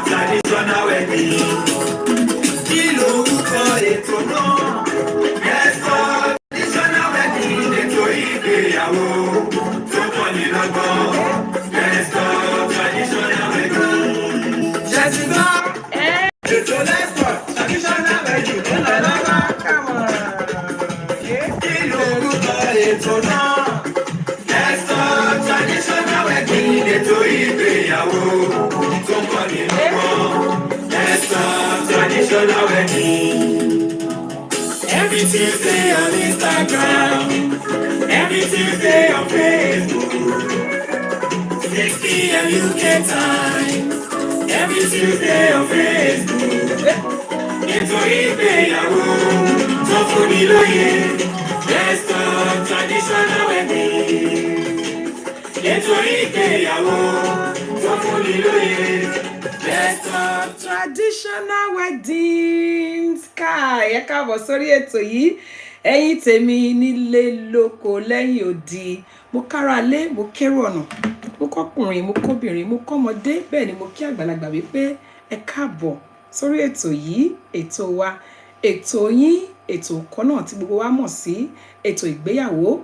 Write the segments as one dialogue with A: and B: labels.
A: Traditional wedding. Kí lorúkọ ètò náà? Eto Traditional wedding, ètò ìgbéyàwó tó kọ́ni lọ́gbọ́n. Eto Traditional wedding. Jessica, ètò Eto Traditional wedding tó lọ lọ́wọ́. Kí lorúkọ ètò náà? Eto Traditional wedding, ètò ìgbéyàwó tó kọ́ni lọ́gbọ́n. Eto Traditional wedding. Every Tuesday on Instagram, every Tuesday on Facebook, 6 p.m. UK time, every Tuesday on Facebook. Ètò ìgbéyàwó tó fúnni lóye, Eto Traditional wedding. Ètò ìgbéyàwó tó fúnni lóye, Eto Traditional wedding. Sky, ẹ káàbọ̀ sórí ètò yìí, ẹ̀yin tèmi nílé lóko lẹ́yìn odi. Mo kára lé, mo kérò ọ̀nà, mo kọ́kùnrin, mo kóbìnrin, mo kọ́mọdé, bẹ́ẹ̀ ni mo kí àgbàlagbà wípé ẹ káàbọ̀ sórí ètò yìí, ètò wa, ètò yín, ètò kan náà tí gbogbo wa mọ̀ sí ètò ìgbéyàwó.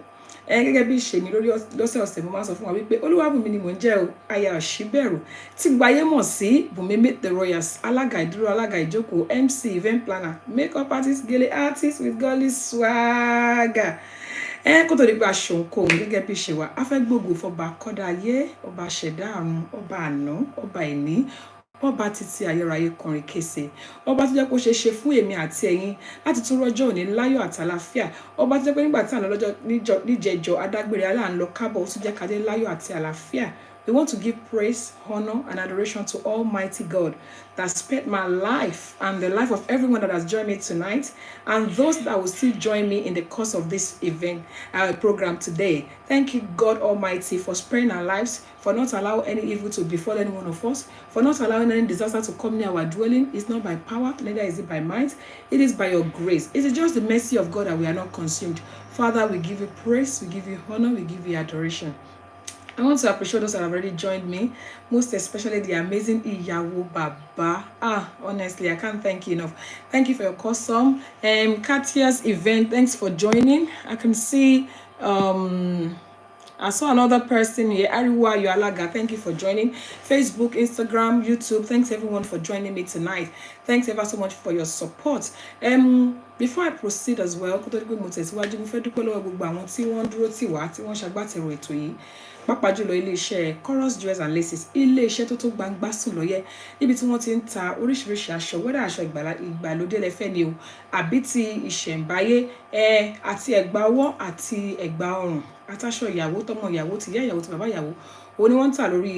A: Gẹ́gẹ́ bí ṣe mi lórí lọ́sẹ̀ọ̀sẹ̀ mo máa sọ fún wa wípé Olúwabùnmi ni mò ń jẹ́ o, aya Òṣìbẹ̀rù tí gbáyé mọ̀ sí Bùnmi Meet the Royals, alága ìdúró, alága ìjókòó, MC, event planner, makeup artist, gele artist with girly swagger. Kó tó di pé aṣòǹkó gẹ́gẹ́ bí ṣe wà, a fẹ́ gbógun fọba kọ́dá ayé, ọba ṣẹ̀dá àrùn, ọba àná, ọba ìní, ọba títí ayérayé kọrin kése, ọba tó jẹ́ kó ṣe fún èmi àti ẹ̀yin láti tún rọ́jọ́ òní láyọ̀ àtàlàfíà, ọba tó jẹ́ pé nígbà tí à ń lọ lọ́jọ́ níjẹjọ adágbére alá ń lọ kábọ̀ ó tún jẹ́ ká dé láyọ̀ àti àlàáfíà. We want to give praise, honor, and adoration to Almighty God that spared my life and the life of everyone that has joined me tonight, and those that will still join me in the course of this event, our program today. Thank you, God Almighty, for sparing our lives, for not allowing any evil to befall any one of us, for not allowing any disaster to come near our dwelling. It's not by power, neither is it by might. It is by your grace. It is just the mercy of God that we are not consumed. Father, we give you praise, we give you honor, we give you adoration. I want to appreciate those that have already joined me, most especially the amazing Iyawo Baba. Honestly, I can't thank you enough. Thank you for your custom. Katia's event, thanks for joining. I can see I saw another person here, Ariwa Yoalaga, thank you for joining. Facebook, Instagram, YouTube, thanks everyone for joining me tonight. Thanks ever so much for your support. Before I proceed as well, pàápàá jùlọ iléeṣẹ́ Chorus Jewels and Laces, iléeṣẹ́ tó gbangba sùn lọ́yẹ́ níbi tí wọ́n ti ń ta oríṣiríṣi aṣọ, wẹ́dà aṣọ ìgbàlódé lẹ́fẹ́ ni o àbí ti ìṣẹ̀ǹbáyé, àti ẹ̀gbà ọwọ́ àti ẹ̀gbà ọrùn, àtàṣọ ìyàwó, tọmọ ìyàwó, tìyá ìyàwó, ti bàbá ìyàwó, òun ni wọ́n ń tà lórí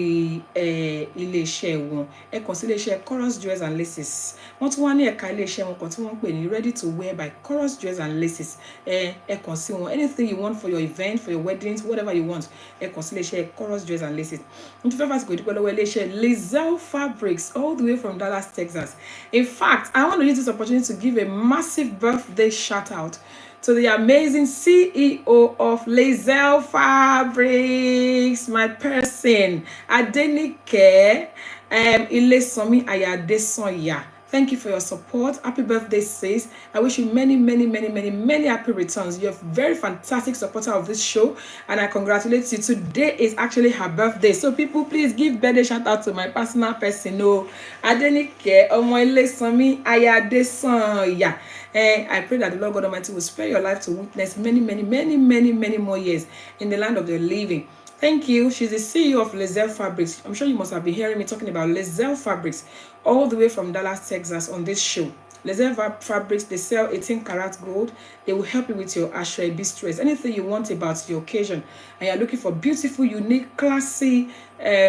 A: iléeṣẹ́ wọn. Ẹ kàn sí iléeṣẹ́ Chorus Jewels and Laces. Wọ́n tún wá ní ẹ̀ka iléeṣẹ́ wọn kan tí wọ́n ń pè ní Ready to Wear by Chorus Jewels and Laces. Ẹ kàn sí wọn, anything you want for your event, for your weddings, whatever you want, ẹ kàn sí iléeṣẹ́ Chorus Jewels and Laces. Mo tún fẹ́ fásitì ìdúpẹ́ lọ́wọ́ iléeṣẹ́ Lizelle Fabrics all the way from Dallas, Texas. In fact, I want to use this opportunity to give a massive birthday shout out to the amazing CEO of Lizelle Fabrics, my person, Adenike Ilesanmi Ayadesanya. Thank you for your support. Happy birthday, sis. I wish you many, many, many, many, many happy returns. You're a very fantastic supporter of this show, and I congratulate you. Today is actually her birthday. So people, please give birthday shout out to my personal person. No, Adenike Ilesanmi Ayadesanya. I pray that the Lord God Almighty will spare your life to witness many, many, many, many, many more years in the land of the living. Thank you. She's the CEO of Lizelle Fabrics. I'm sure you must have been hearing me talking about Lizelle Fabrics all the way from Dallas, Texas on this show. Lizelle Fabrics, they sell 18 karat gold. They will help you with your ashray stress, anything you want about your occasion, and you're looking for beautiful, unique, classy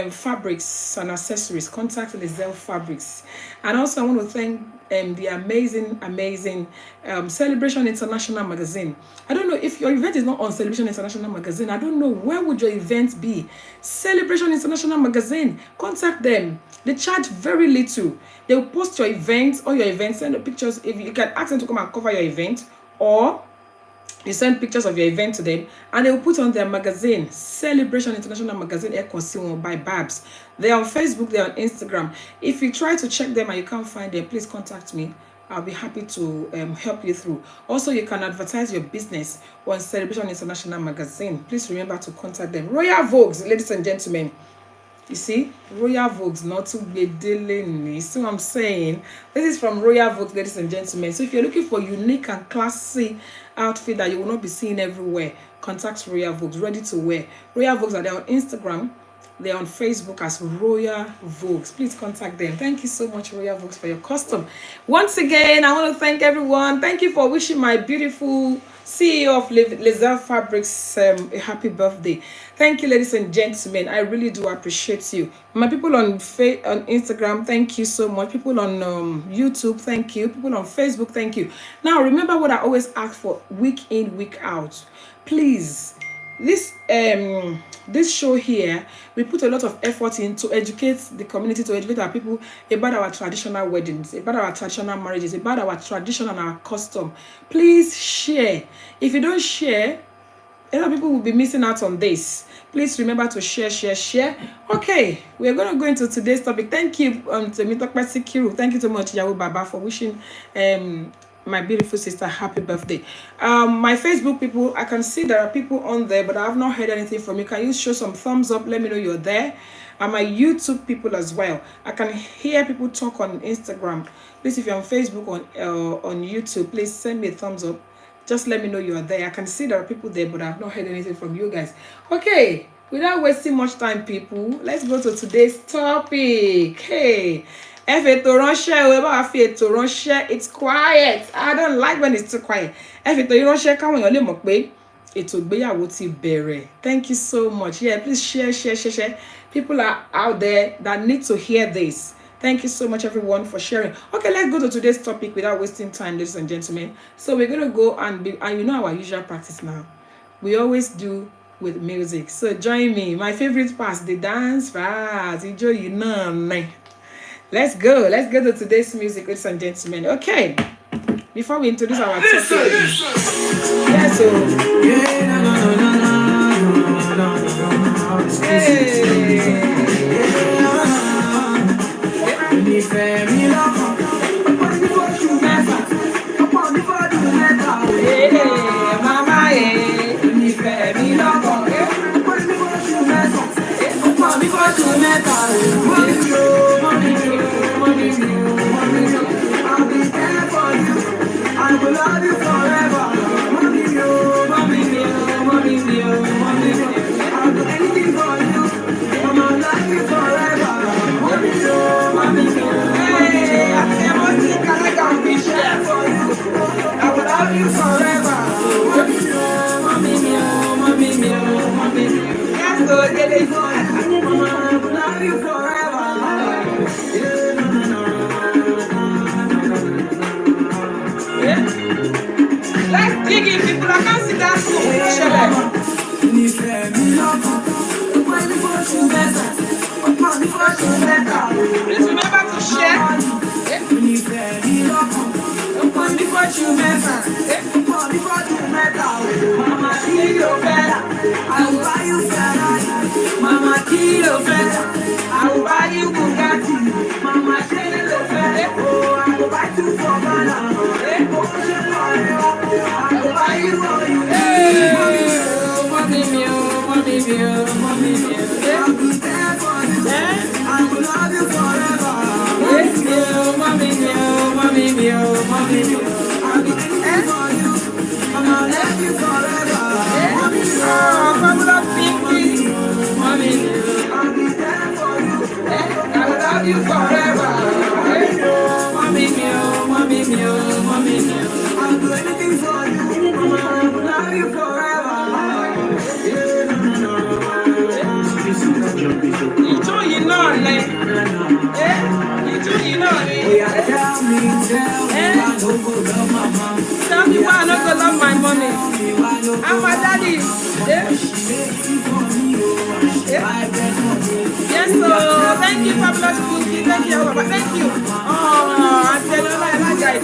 A: fabrics and accessories. Contact Lizelle Fabrics. And also I want to thank the amazing Celebration International magazine. I don't know if your event is not on Celebration International magazine. I don't know where would your event be. Celebration International magazine, contact them. They charge very little. They will post your events, all your events, send the pictures. If you can ask them to come and cover your event, or
B: You send pictures of your event to them, and they will put on their magazine, Celebration International Magazine, by Babs. They're on Facebook, they're on Instagram. If you try to check them and you can't find them, please contact me. I'll be happy to help you through. Also, you can advertise your business on Celebration International Magazine. Please remember to contact them. Royal Vogues, ladies and gentlemen. You see, Royal Vogues, not to be dealing. See what I'm saying? This is from Royal Vogues, ladies and gentlemen. So if you're looking for unique and classy outfit that you will not be seeing everywhere, contact Royal Vogues, ready to wear. Royal Vogues are there on Instagram. They're on Facebook as Royal Vogues. Please contact them. Thank you so much, Royal Vogues, for your custom. Once again, I want to thank everyone. Thank you for wishing my beautiful CEO of Laser Fabrics a happy birthday. Thank you, ladies and gentlemen. I really do appreciate you. My people on Instagram, thank you so much. People on YouTube, thank you. People on Facebook, thank you. Now, remember what I always ask for week in, week out. Please, this show here, we put a lot of effort in to educate the community, to educate our people about our traditional weddings, about our traditional marriages, about our tradition and our custom. Please share. If you don't share, a lot of people will be missing out on this. Please remember to share. Okay, we're going to go into today's topic. Thank you, Temitope. Thank you so much, Yahoo Baba, for wishing my beautiful sister happy birthday. My Facebook people, I can see there are people on there, but I have not heard anything from you. Can you show some thumbs up? Let me know you're there. And my YouTube people as well, I can hear people talk on Instagram. Please, if you're on Facebook or on YouTube, please send me a thumbs up. Just let me know you're there. I can see there are people there, but I have not heard anything from you guys. Okay, without wasting much time, people, let's go to today's topic. Hey, it's quiet. I don't like when it's too quiet. Eto Igbewayo ti bẹ̀rẹ̀. Thank you so much. Yeah, please share. People are out there that need to hear this. Thank you so much, everyone, for sharing. Okay, let's go to today's topic without wasting time, ladies and gentlemen. So we're going to go and you know our usual practice now. We always do with music. So join me. My favorite part, the dance part. Enjoy you know. Let's go to today's music, ladies and gentlemen. Okay, before we introduce our topic. Yeah, so. I'll be there for you. I will love you forever. I'll do anything for you. I'm gonna love you forever. Hey, I can share for you. I will love you forever. Yes, so get it. I will love you forever. Let's dig in, people. I can't see that school. Please remember to share. Mama Kilo Fella, I will buy you Ferrari. Mama Kilo Fella, I will buy you Bugatti. Mama Kilo Fella, oh, I will buy you for Ghana. I will buy you for you. Mommy, I'll be there for you. I will love you forever. Mommy, I'll be there for you. I'm gonna love you forever. Fabulous Pinky. I'll be there for you. I will love you forever. I'll do anything for you. I will love you forever. You know, like, tell me, I don't go love my mom. Tell me why I don't go love my mommy. I'm my daddy. Yes, so thank you, Fabulous Pinky. Thank you, Baba. Thank you. Oh, I said, I like that.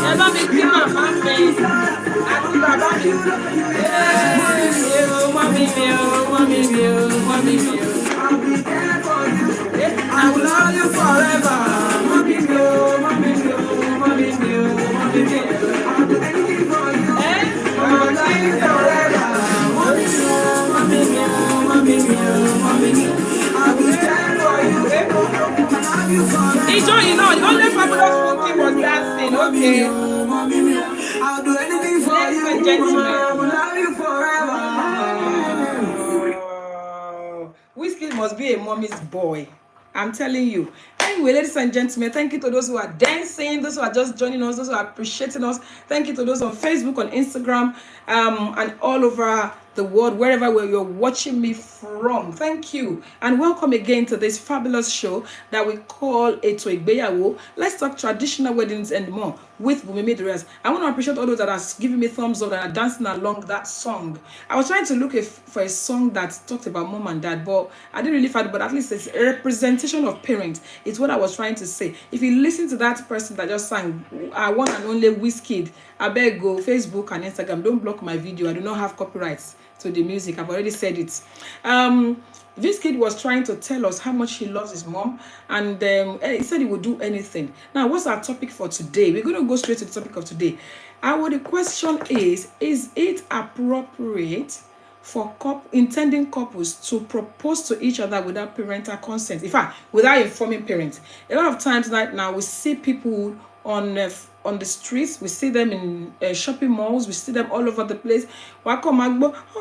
B: Ẹ bá mi kí màmá mi àti bàbá mi. Mọ́mí mi o, mọ́mí mi o, mọ́mí mi o. I will love you forever. Mọ́mí mi o, mọ́mí mi o, mọ́mí mi o, mọ́mí mi o. I will love you forever. Mọ́mí mi o, mọ́mí mi o, mọ́mí mi o, mọ́mí mi o. I will stand for you. Ijó yìí náà, the only fabulous funky was dancing. Okay. I'll do anything for you. Ladies and gentlemen. I will love you forever. Whiskey must be a mommy's boy. I'm telling you. Anyway, ladies and gentlemen, thank you to those who are dancing, those who are just joining us, those who are appreciating us. Thank you to those on Facebook, on Instagram, and all over the world, wherever you're watching me from. Thank you. And welcome again to this fabulous show that we call Eto Igbewayo. Let's talk traditional weddings and more with Bumi Midres. I want to appreciate all those that are giving me thumbs up and are dancing along that song. I was trying to look for a song that talked about mom and dad, but I didn't really find it. But at least it's a representation of parents. It's what I was trying to say. If you listen to that person that just sang, one and only Wizkid, I beg go Facebook and Instagram. Don't block my video. I do not have copyrights to the music. I've already said it. This kid was trying to tell us how much he loves his mom, and he said he would do anything. Now, what's our topic for today? We're going to go straight to the topic of today. The question is it appropriate for intending couples to propose to each other without parental consent? In fact, without informing parents. A lot of times right now, we see people on the streets, we see them in shopping malls, we see them all over the place.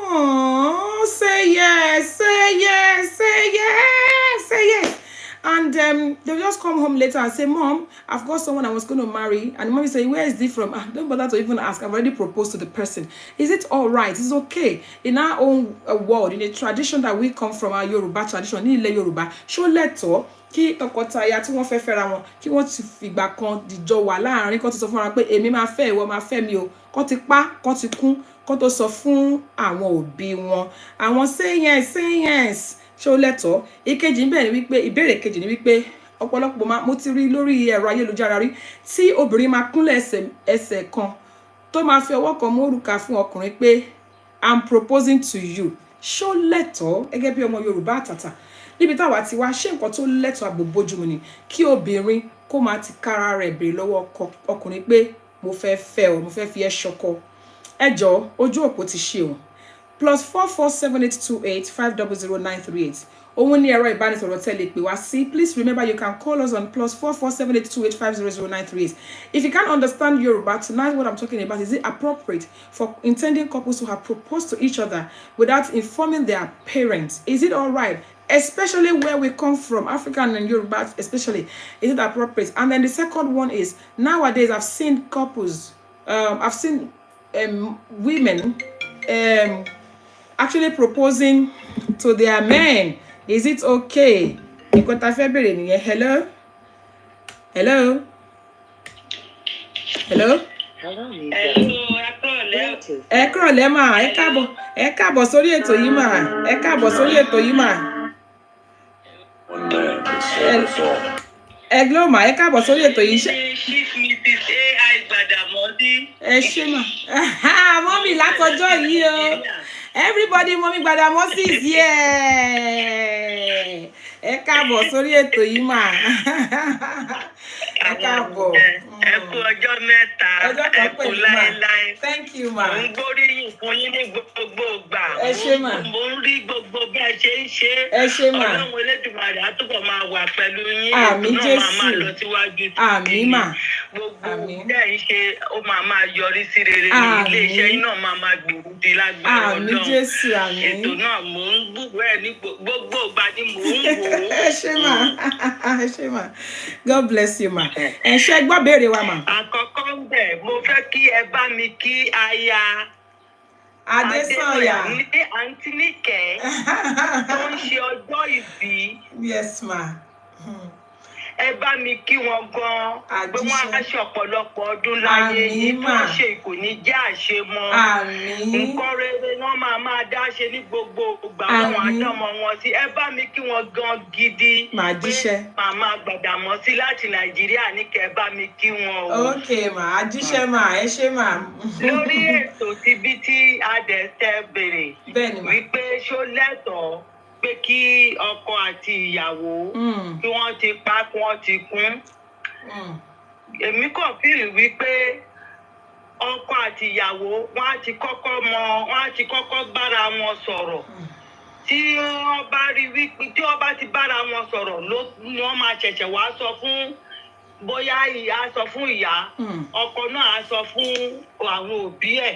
B: Oh, say yes, say yes, say yes, say yes. And they'll just come home later and say, Mom, I've got someone I was going to marry. And the mom is saying, where is this from? Don't bother to even ask. I've already proposed to the person. Is it all right? It's okay. In our own world, in the tradition that we come from, our Yoruba tradition, ní ilẹ̀ Yorùbá, ṣó lẹ́tọ̀ọ́ kí tọkọtaya tí wọ́n fẹ́ fẹ́ra wọn kí wọ́n ti fìgbà kan dìjọ wà láàrin kó ti sọ fún wọn pé èmi máa fẹ́ ìwọ máa fẹ́ mi o, kó ti pa kó ti kún kó tó sọ fún àwọn òbí wọn. Àwọn say yes, say yes. Ṣó lẹ́tọ̀ọ́? Ìkejì ń bẹ ni wípé ìbéèrè kejì ni wípé ọ̀pọ̀lọpọ̀ mo ti rí lórí ẹ̀rọ ayélujára rí tí obìnrin máa kúnlẹ̀ ẹsẹ̀ kan tó máa fi ọwọ́ kan mú òrùka fún ọkùnrin pé I'm proposing to you. Ṣó lẹ́tọ̀ọ́ gẹ́gẹ́ bí ọmọ Yorùbá àtàtà? Níbi táwa ti wá ṣé nǹkan tó lẹ́tọ̀ọ́ àbòbójúmu ni kí obìnrin kó máa ti kára rẹ̀ béèrè lọ́wọ́ ọkùnrin pé mo fẹ́ fẹ́ ọ, mo fẹ́ fi ẹ́ ṣọkọ. Ẹ jọ̀ọ́, ojú òpó ti ṣe o. +447828500938. Òun ni ẹ̀rọ ìbánisọ̀rọ̀ tẹ́lẹ̀ pè wá sí. Please remember you can call us on +447828500938. If you can't understand Yoruba, tonight what I'm talking about, is it appropriate for intending couples to have proposed to each other without informing their parents? Is it all right? Especially where we come from, African and Yoruba especially, is it appropriate? And then the second one is, nowadays I've seen couples, I've seen women actually proposing to their men. Is it okay? Hello? Hello? Hello? Ẹ kúrọ̀lẹ́ mà, ẹ káàbọ̀ sórí ètò yìí mà, ẹ káàbọ̀ sórí ètò yìí mà. Ẹ gló mà, ẹ káàbọ̀ sórí ètò yìí. Ẹ ṣé mà. Mọ́mì látọjọ́ yìí o. Everybody, Mọ́mì Gbàdámọ́sí is here. Ẹ káàbọ̀ sórí ètò yìí mà. Ẹ káàbọ̀.
C: Ẹ kú ọjọ́ mẹ́ta. Ẹ kú láéláé.
B: Thank you ma.
C: Mo ń gbóríyìn fún yín ní gbogbo ìgbà.
B: Ẹ ṣé mà.
C: Mo ń rí gbogbo bí ẹ ṣe ń ṣe.
B: Ẹ ṣé mà.
C: Ọlọ́run Elédùmarè á túbọ̀ máa wà pẹ̀lú yín.
B: Àmín Jésù.
C: Náà máa lọ síwájú.
B: Àmín mà.
C: Gbogbo bẹ́ẹ̀ ń ṣe ó máa yọrí sí rere. Ilé iṣẹ́ yín náà máa gbèrú di lágbára Ọlọ́run.
B: Àmín Jésù, àmín.
C: Ètò náà mò ń gbúgbọ́ ẹ̀ ní gbogbo ìgbà ni mò ń wò ó.
B: Ẹ ṣé mà. Ẹ ṣé mà. God bless you ma. Ẹ ṣé gbọ́ béèrè wa mà.
C: Àkọ́kọ́ ń bẹ̀, mo fẹ́ kí ẹ bá mi kí aya
B: Adésànyà
C: ní àǹtí Níkẹ́ tó ń ṣe ọjọ́ ìbí.
B: Yes ma.
C: ẹ bá mi kí wọn gan pé wọ́n á ṣe ọ̀pọ̀lọpọ̀ ọdún láyé yìí tí wọ́n ṣe kò ní jẹ́ àṣemọ́ nǹkan rere wọ́n máa dá ṣe ní gbogbo ìgbà wọn àdánmọ wọn sí ẹ bá mi kí wọn gan gidi pé màmá Gbàdàmọ́sí láti Nàìjíríà ní kẹ́ ẹ bá mi kí wọn o.
B: ok màá jíṣẹ́ mà ẹ ṣé mà.
C: lórí ètò tibí tí adẹ̀tẹ̀ béèrè wípé ṣó lẹ́tọ̀ọ́ pé kí ọkọ àti ìyàwó kí wọ́n ti pa kí wọ́n ti kún. èmi kàn fìlì wípé ọkọ àti ìyàwó wọ́n á ti kọ́kọ́ bára wọn sọ̀rọ̀. tí wọ́n bá rí wípé tí wọ́n bá ti bára wọn sọ̀rọ̀ ni wọ́n máa ṣẹ̀ṣẹ̀ wá sọ fún bóyá ìyá sọ fún ìyá ọkọ náà á sọ fún àwọn òbí ẹ̀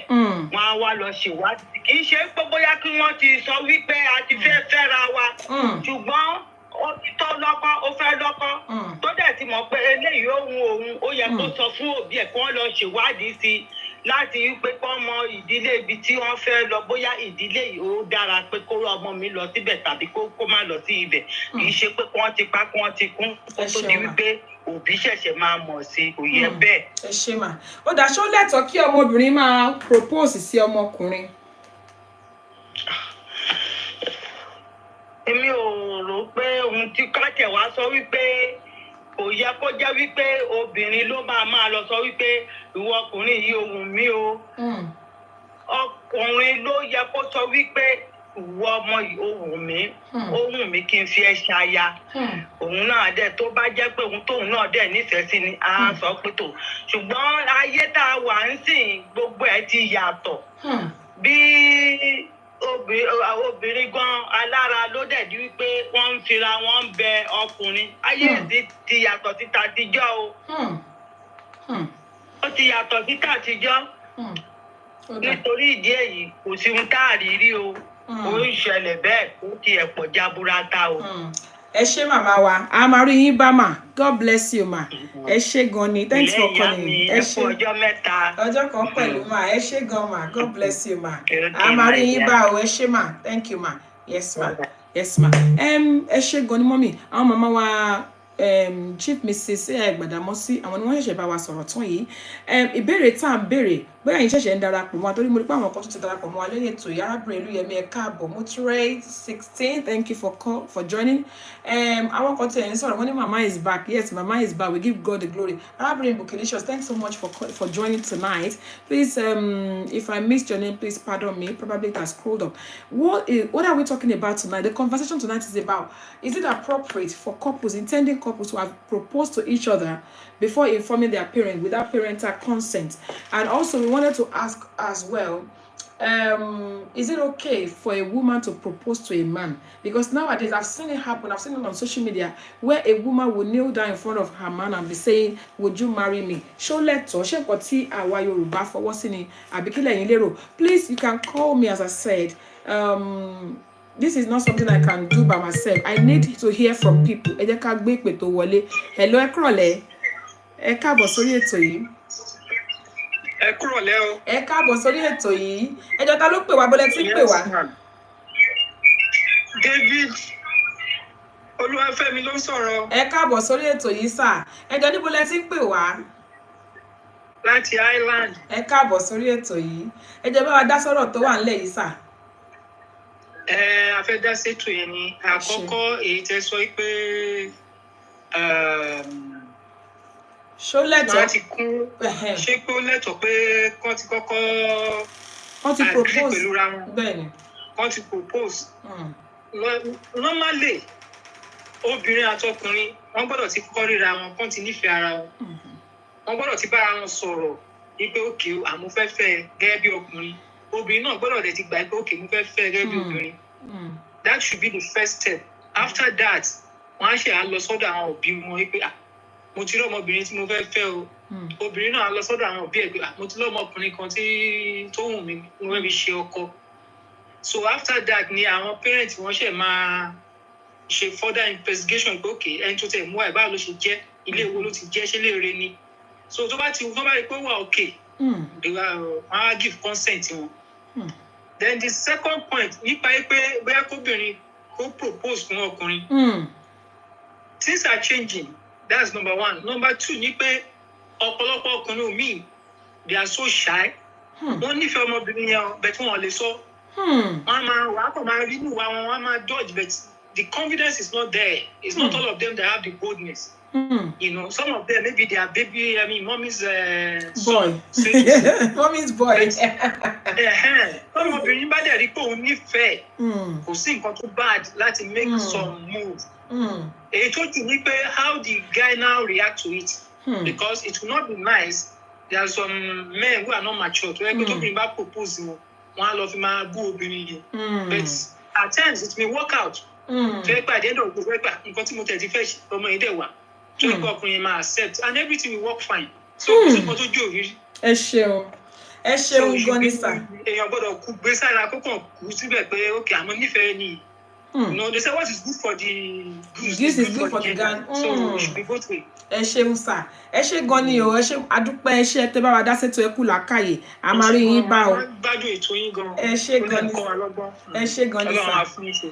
C: wọ́n á wá lọ ṣèwádìí kì í ṣe pé bóyá kí wọ́n ti sọ wípé a ti fẹ́ fẹ́ra wa ṣùgbọ́n ó ti tọ́ lọ́kọ ó fẹ́ lọ́kọ tó dẹ̀ ti mọ̀ pé eléyìí òun ó yẹ kó sọ fún òbí ẹ̀ kí wọ́n lọ ṣèwádìí sí i láti wípé kó mọ ìdílé ibi tí wọ́n fẹ́ lọ bóyá ìdílé yìí ó dára pé kó ọmọ mi lọ síbẹ̀ tàbí kó má lọ sí ibẹ̀ kì í ṣe pé kí wọ́n ti pa kí wọ́n ti kún kó tó di wípé òbí ṣẹ̀ṣẹ̀ máa mọ̀ sí kò yẹ bẹ́ẹ̀.
B: ẹ ṣé mà ó dá ṣó lẹ́tọ̀ọ́ kí ọmọbìnrin máa propose sí ọmọkùnrin.
C: èmi ò rò pé ohun tí káàtẹ̀ wá sọ wípé kò yẹ kó jẹ́ wípé obìnrin ló máa lọ sọ wípé ìwọ ọkùnrin yìí ohùn mi o ọkùnrin ló yẹ kó sọ wípé ìwọ ọmọ yìí ohùn mi kí n fi ẹ́ ṣaya òun náà dẹ̀ tó bá jẹ́ pé òun tóun náà dẹ̀ nífẹ̀ẹ́ sí ni á sọ pé tó ṣùgbọ́n ayé tá a wà ń sìn gbogbo ẹ̀ ti yàtọ̀ bí obìnrin gan alára ló dẹ̀ di wípé wọ́n ń fira wọn ń bẹ ọkùnrin ayé ti yàtọ̀ síta àtijọ́ o ó ti yàtọ̀ síta àtijọ́ nítorí ìdí èyí kò sí ohun tá a rí rí o ó ń ṣẹlẹ̀ bẹ́ẹ̀ ó ti ẹ̀pọ̀ jaburata o.
B: ẹ ṣé màmá wa a máa rí yín bá mà God bless you ma ẹ ṣé gan ni thanks for calling
C: ẹ ṣé ọjọ́ mẹ́ta
B: ọjọ́ kan pẹ̀lú ma ẹ ṣé gan ma God bless you ma a máa rí yín bá o ẹ ṣé ma thank you ma yes ma yes ma ẹ ṣé gan ni mọ́mì àwọn màmá wa Chief Mrs. Gbàdàmọ́sí àwọn ni wọ́n ṣẹ̀ṣẹ̀ bá wa sọ̀rọ̀ tán yìí ìbéèrè tá à ń béèrè bóyá yín ṣẹ̀ṣẹ̀ ń darapọ̀ mọ́ torí mo rí pé àwọn kan tó ti darapọ̀ mọ́ wa lẹ́yìn ètò yìí arábìnrin Olúyẹmí ẹ káàbọ̀ Moture 16 thank you for joining àwọn kan tí ẹ̀ ń sọ̀rọ̀ wọ́n ní mama is back yes mama is back we give God the glory arábìnrin Bukilicious thanks so much for joining tonight please if I missed your name please pardon me probably it has scrolled up what are we talking about tonight the conversation tonight is about is it appropriate for couples intending couples to have proposed to each other before informing their parents without parental consent and also we wanted to ask as well is it okay for a woman to propose to a man because nowadays I've seen it happen I've seen it on social media where a woman will kneel down in front of her man and be saying would you marry me ṣó lẹ́tọ̀ọ́ ṣé nǹkan tí àwa Yorùbá fọwọ́ sí ni àbí kí lẹ̀yin lérò please you can call me as I said this is not something I can do by myself I need to hear from people ẹ jẹ́ ká gbé ìpè tó wọlé hello ẹ kúrọ̀lẹ́ ẹ káàbọ̀ sórí ètò yìí.
D: ẹ kúrọ̀lẹ́ o.
B: ẹ káàbọ̀ sórí ètò yìí ẹjọ́ ta ló pè wá bọ́lẹ̀ tí ń pè wá.
D: David Olúwafẹ́mi ló ń sọ̀rọ̀.
B: ẹ káàbọ̀ sórí ètò yìí sà ẹjọ́ níbo lẹ tí ń pè wá.
D: láti Ireland.
B: ẹ káàbọ̀ sórí ètò yìí ẹjọ́ bá wa dá sọ̀rọ̀ tó wà nílẹ̀ yìí sà.
D: A fẹ́ dá sétò yẹn ni àkọ́kọ́ èyí tẹ́ sọ pé
B: ṣó lẹ́tọ̀ọ́
D: wọ́n ti kún ṣé pé ó lẹ́tọ̀ọ́ pé kán ti kọ́kọ́
B: wọ́n ti propose
D: pẹ̀lú ra wọn
B: bẹ́ẹ̀ni
D: kán ti propose normally obìnrin àtọkùnrin wọ́n gbọ́dọ̀ ti kọ́kọ́ ríra wọn kán ti nífẹ̀ẹ́ ara wọn wọ́n gbọ́dọ̀ ti bára wọn sọ̀rọ̀ wípé òkè àmọ́ fẹ́ fẹ́ gẹ́gẹ́ bí ọkùnrin obìnrin náà gbọ́dọ̀ dẹ̀ ti gbà pé òkè mo fẹ́ fẹ́ gẹ́gẹ́ bí obìnrin that should be the first step after that wọ́n á ṣe à lọ sọ́dọ̀ àwọn òbí wọn wípé mo ti rí ọmọbìnrin tí mo fẹ́ fẹ́ o obìnrin náà lọ sọ́dọ̀ àwọn òbí ẹ̀ pé mo ti rí ọmọkùnrin kan tó wù mí mo fẹ́ fi ṣe ọkọ so after that ni àwọn parents wọ́n ṣe máa ṣe further investigation pé òkè ẹni tó tẹ̀ mú ẹ̀ báwo ló ṣe jẹ́ ilé wo ló ti jẹ́ ṣé léèrè ni so tó bá rí pé wà òkè wọ́n á give consent wọn then the second point nípa pé bóyá kóbìnrin kó propose fún ọkùnrin things are changing That's number one. Number two, ní pé ọ̀pọ̀lọpọ̀ ọkùnrin mi, they are so shy. Wọ́n nífẹ̀ẹ́ ọmọbìnrin yẹn, but wọ́n lè sọ. Wọ́n máa rí inú wa wọn, wọ́n máa dodge, but the confidence is not there. It's not all of them that have the boldness. You know, some of them, maybe they are mommy's
B: boy. Mommy's boy.
D: Ọmọbìnrin bá dẹ̀ rí pé òun nífẹ̀ẹ́, kò sí nǹkan tó bad láti make some move. Èyí tó jù ní pé how the guy now react to it. Because it will not be nice. There are some men who are not mature. To ẹgbẹ́ tóbìnrin bá propose wọn, wọ́n á lọ fi máa bú obìnrin yẹn. But at times it may work out. To ẹgbẹ́ àdéhùn ògbó ẹgbẹ́ nǹkan tí mo tẹ̀ ti fẹ́ ṣe ọmọ yẹn dẹ̀ wà. To ẹgbẹ́ ọkùnrin yẹn máa accept and everything will work fine. So kò sí nǹkan tó jó òrírí.
B: Ẹ ṣeun gan ni sà.
D: Èèyàn gbọ́dọ̀ kú gbé sára kókàn kú síbẹ̀ pé okay àmọ́ nífẹ̀ẹ́ ni. You know, they say what is good for the goose is good for the gander. So it should be both ways.
B: Ẹ ṣeun sà. Ẹ ṣé gan ni o. Ẹ ṣé adúpẹ́ ẹ ṣé tẹ́ bá wa dá sétò ẹ kú làákàyè. A máa rí yín bá o.
D: Gbádùn ètò yín gan.
B: Ẹ ṣé gan ni sà. Ẹ ṣé gan ni sà.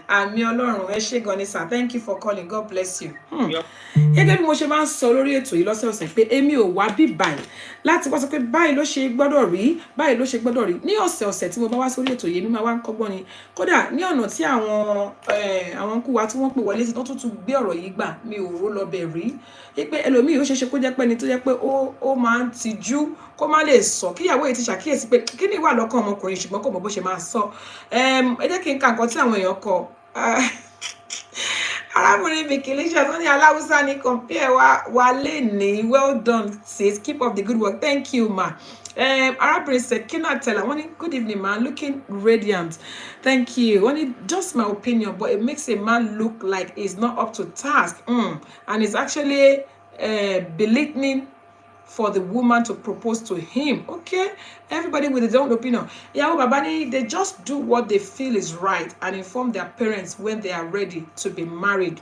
B: Àmì Ọlọ́run. Ẹ ṣé gan ni sà. Thank you for calling. God bless you. Gẹ́gẹ́ bí mo ṣe máa ń sọ lórí ètò yìí lọ́sẹ̀ọ̀sẹ̀ pé èmi ò wá bí báyìí láti wá sọ pé báyìí ló ṣe gbọ́dọ̀ rí báyìí ló ṣe gbọ́dọ̀ rí ní ọ̀sẹ̀ọ̀sẹ̀ tí mo bá wá sórí ètò yìí mi máa wá ń kọ́gbọ́n ni kódà ní ọ̀nà tí àwọn kú wa tí wọ́n pè wọlé sí tó tún gbé ọ̀rọ̀ yìí gbà mi ò rò lọ bẹ̀ rí pé ẹlòmíì ó ṣeéṣe kó jẹ́ pé ẹni tó jẹ́ pé ó máa ń tijú kó má lè sọ kíyàwó yìí ti ṣàkíyèsí pé kí ni wà lọ́kàn ọmọkùnrin ṣùgbọ́n kò mọ̀ bó ṣe máa sọ ẹ jẹ́ kí n ka nǹkan tí àwọn èèyàn kọ arábìnrin Bikilicious wọ́n ní aláwùsá ní compare wa lè ní well done sis keep up the good work thank you ma arábìnrin Sekina Tella wọ́n ní good evening man looking radiant thank you wọ́n ní just my opinion but it makes a man look like he's not up to task and it's actually belittling for the woman to propose to him. Okay, everybody with his own opinion. Yeah, Babani, they just do what they feel is right and inform their parents when they are ready to be married.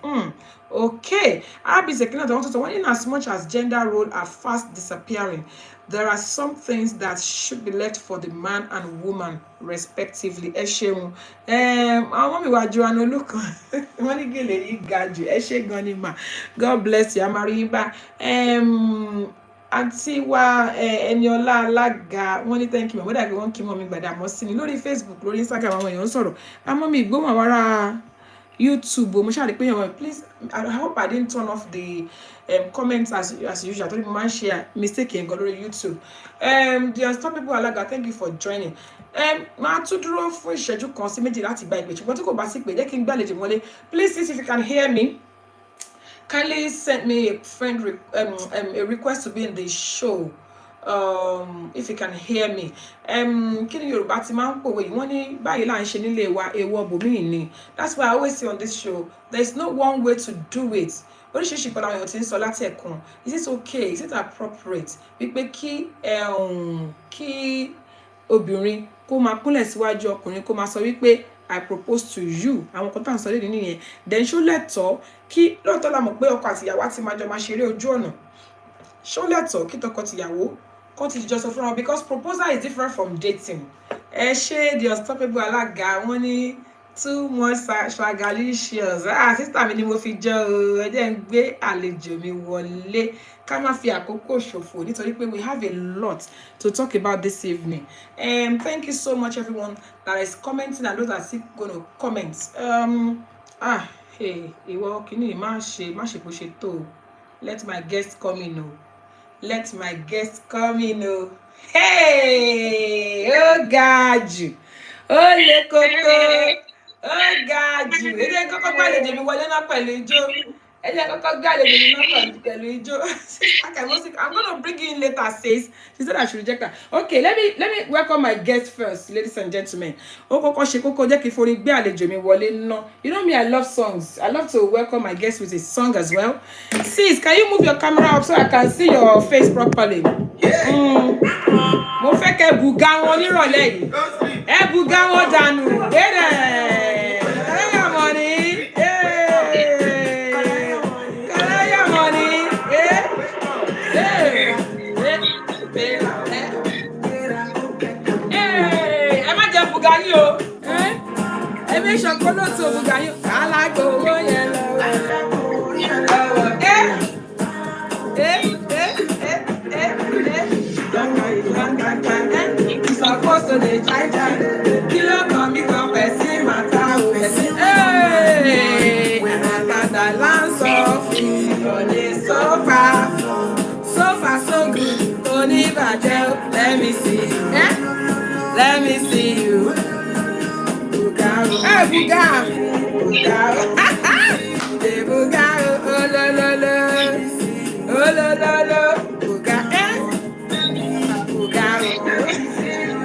B: Okay, Arabic Sekina wanted to in as much as gender roles are fast disappearing, there are some things that should be left for the man and woman respectively. Ẹ ṣeun. Àwọn mi wá Joanna Olúkan. Wọ́n ní gèlè yìí ga jù. Ẹ ṣé gan ni ma. God bless you. Amariba. Àǹtí wa Ẹniọlá Alága wọ́n ní thank you mo dàbí wọ́n kí mọ́ mi Gbàdàmọ́ sí ni lórí Facebook lórí Instagram àwọn èèyàn ń sọ̀rọ̀ àmọ́ mi ìgbóhùn àwọn ará YouTube mo ṣáà rí pé èèyàn please I hope I didn't turn off the comments as usual torí mo máa ń ṣe mistake yẹn gan lórí YouTube the Unstoppable Alága thank you for joining máa tún dúró fún ìṣẹ́jú kan sí méjì láti gba ìpè ṣùgbọ́n tí kò bá sí pé jẹ́ kí n gbàlejò wọlé please sis if you can hear me kindly send me a request to be in the show if you can hear me. Kí ni Yorùbá ti máa ń pòwe yìí wọ́n ní báyìí là ń ṣe nílé wa èèwọ̀ bòmíì ni that's why I always say on this show there is no one way to do it oríṣiríṣi ìpàdé àwọn èèyàn ti ń sọ láti ẹ̀kan is it okay is it appropriate wípé kí obìnrin kó máa kúnlẹ̀ síwájú ọkùnrin kó máa sọ wípé I propose to you àwọn kan tá à ń sọ lédè nìyẹn then ṣó lẹ́tọ̀ọ́ kí lóòótọ́ la mọ̀ pé ọkọ àtìyàwó àti máa jọ máa ṣeré ojú ọ̀nà ṣó lẹ́tọ̀ọ́ kí tọkọ-tìyàwó kó ti jọ sọ fún wọn because proposal is different from dating ẹ ṣe the Unstoppable Alága wọn ní too much swagalicious sister mi ni mo fi jọ ẹ jẹ́ ń gbé àlejò mi wọlé ká má fi àkókò ṣòfò nítorí pé we have a lot to talk about this evening. Thank you so much everyone that is commenting and those that are still going to comment. Hey, ìwọ kìíní má ṣe bó ṣe tó. Let my guest come in o. Let my guest come in o. Hey, ó ga jù. Ó le koko. Ó ga jù. Ẹ jẹ́ kọ́kọ́ gbàlejò mi wọlé náà pẹ̀lú ijó. I'm gonna bring you in later, says. She said I should reject her. Okay, let me welcome my guest first, ladies and gentlemen. You know me, I love songs. I love to welcome my guest with a song as well. Sis, can you move your camera up so I can see your face properly? Mo fẹ́ kẹ́ bùgá wọn nírọ̀lẹ́ yìí. Ẹ bùgá wọn dànù. so they try kilo kan mi kan person matter o person hey when I got the lance of on the sofa so good Tony Bajel let me see let me see you Buga hey Buga de Buga oh lo lo Buga Buga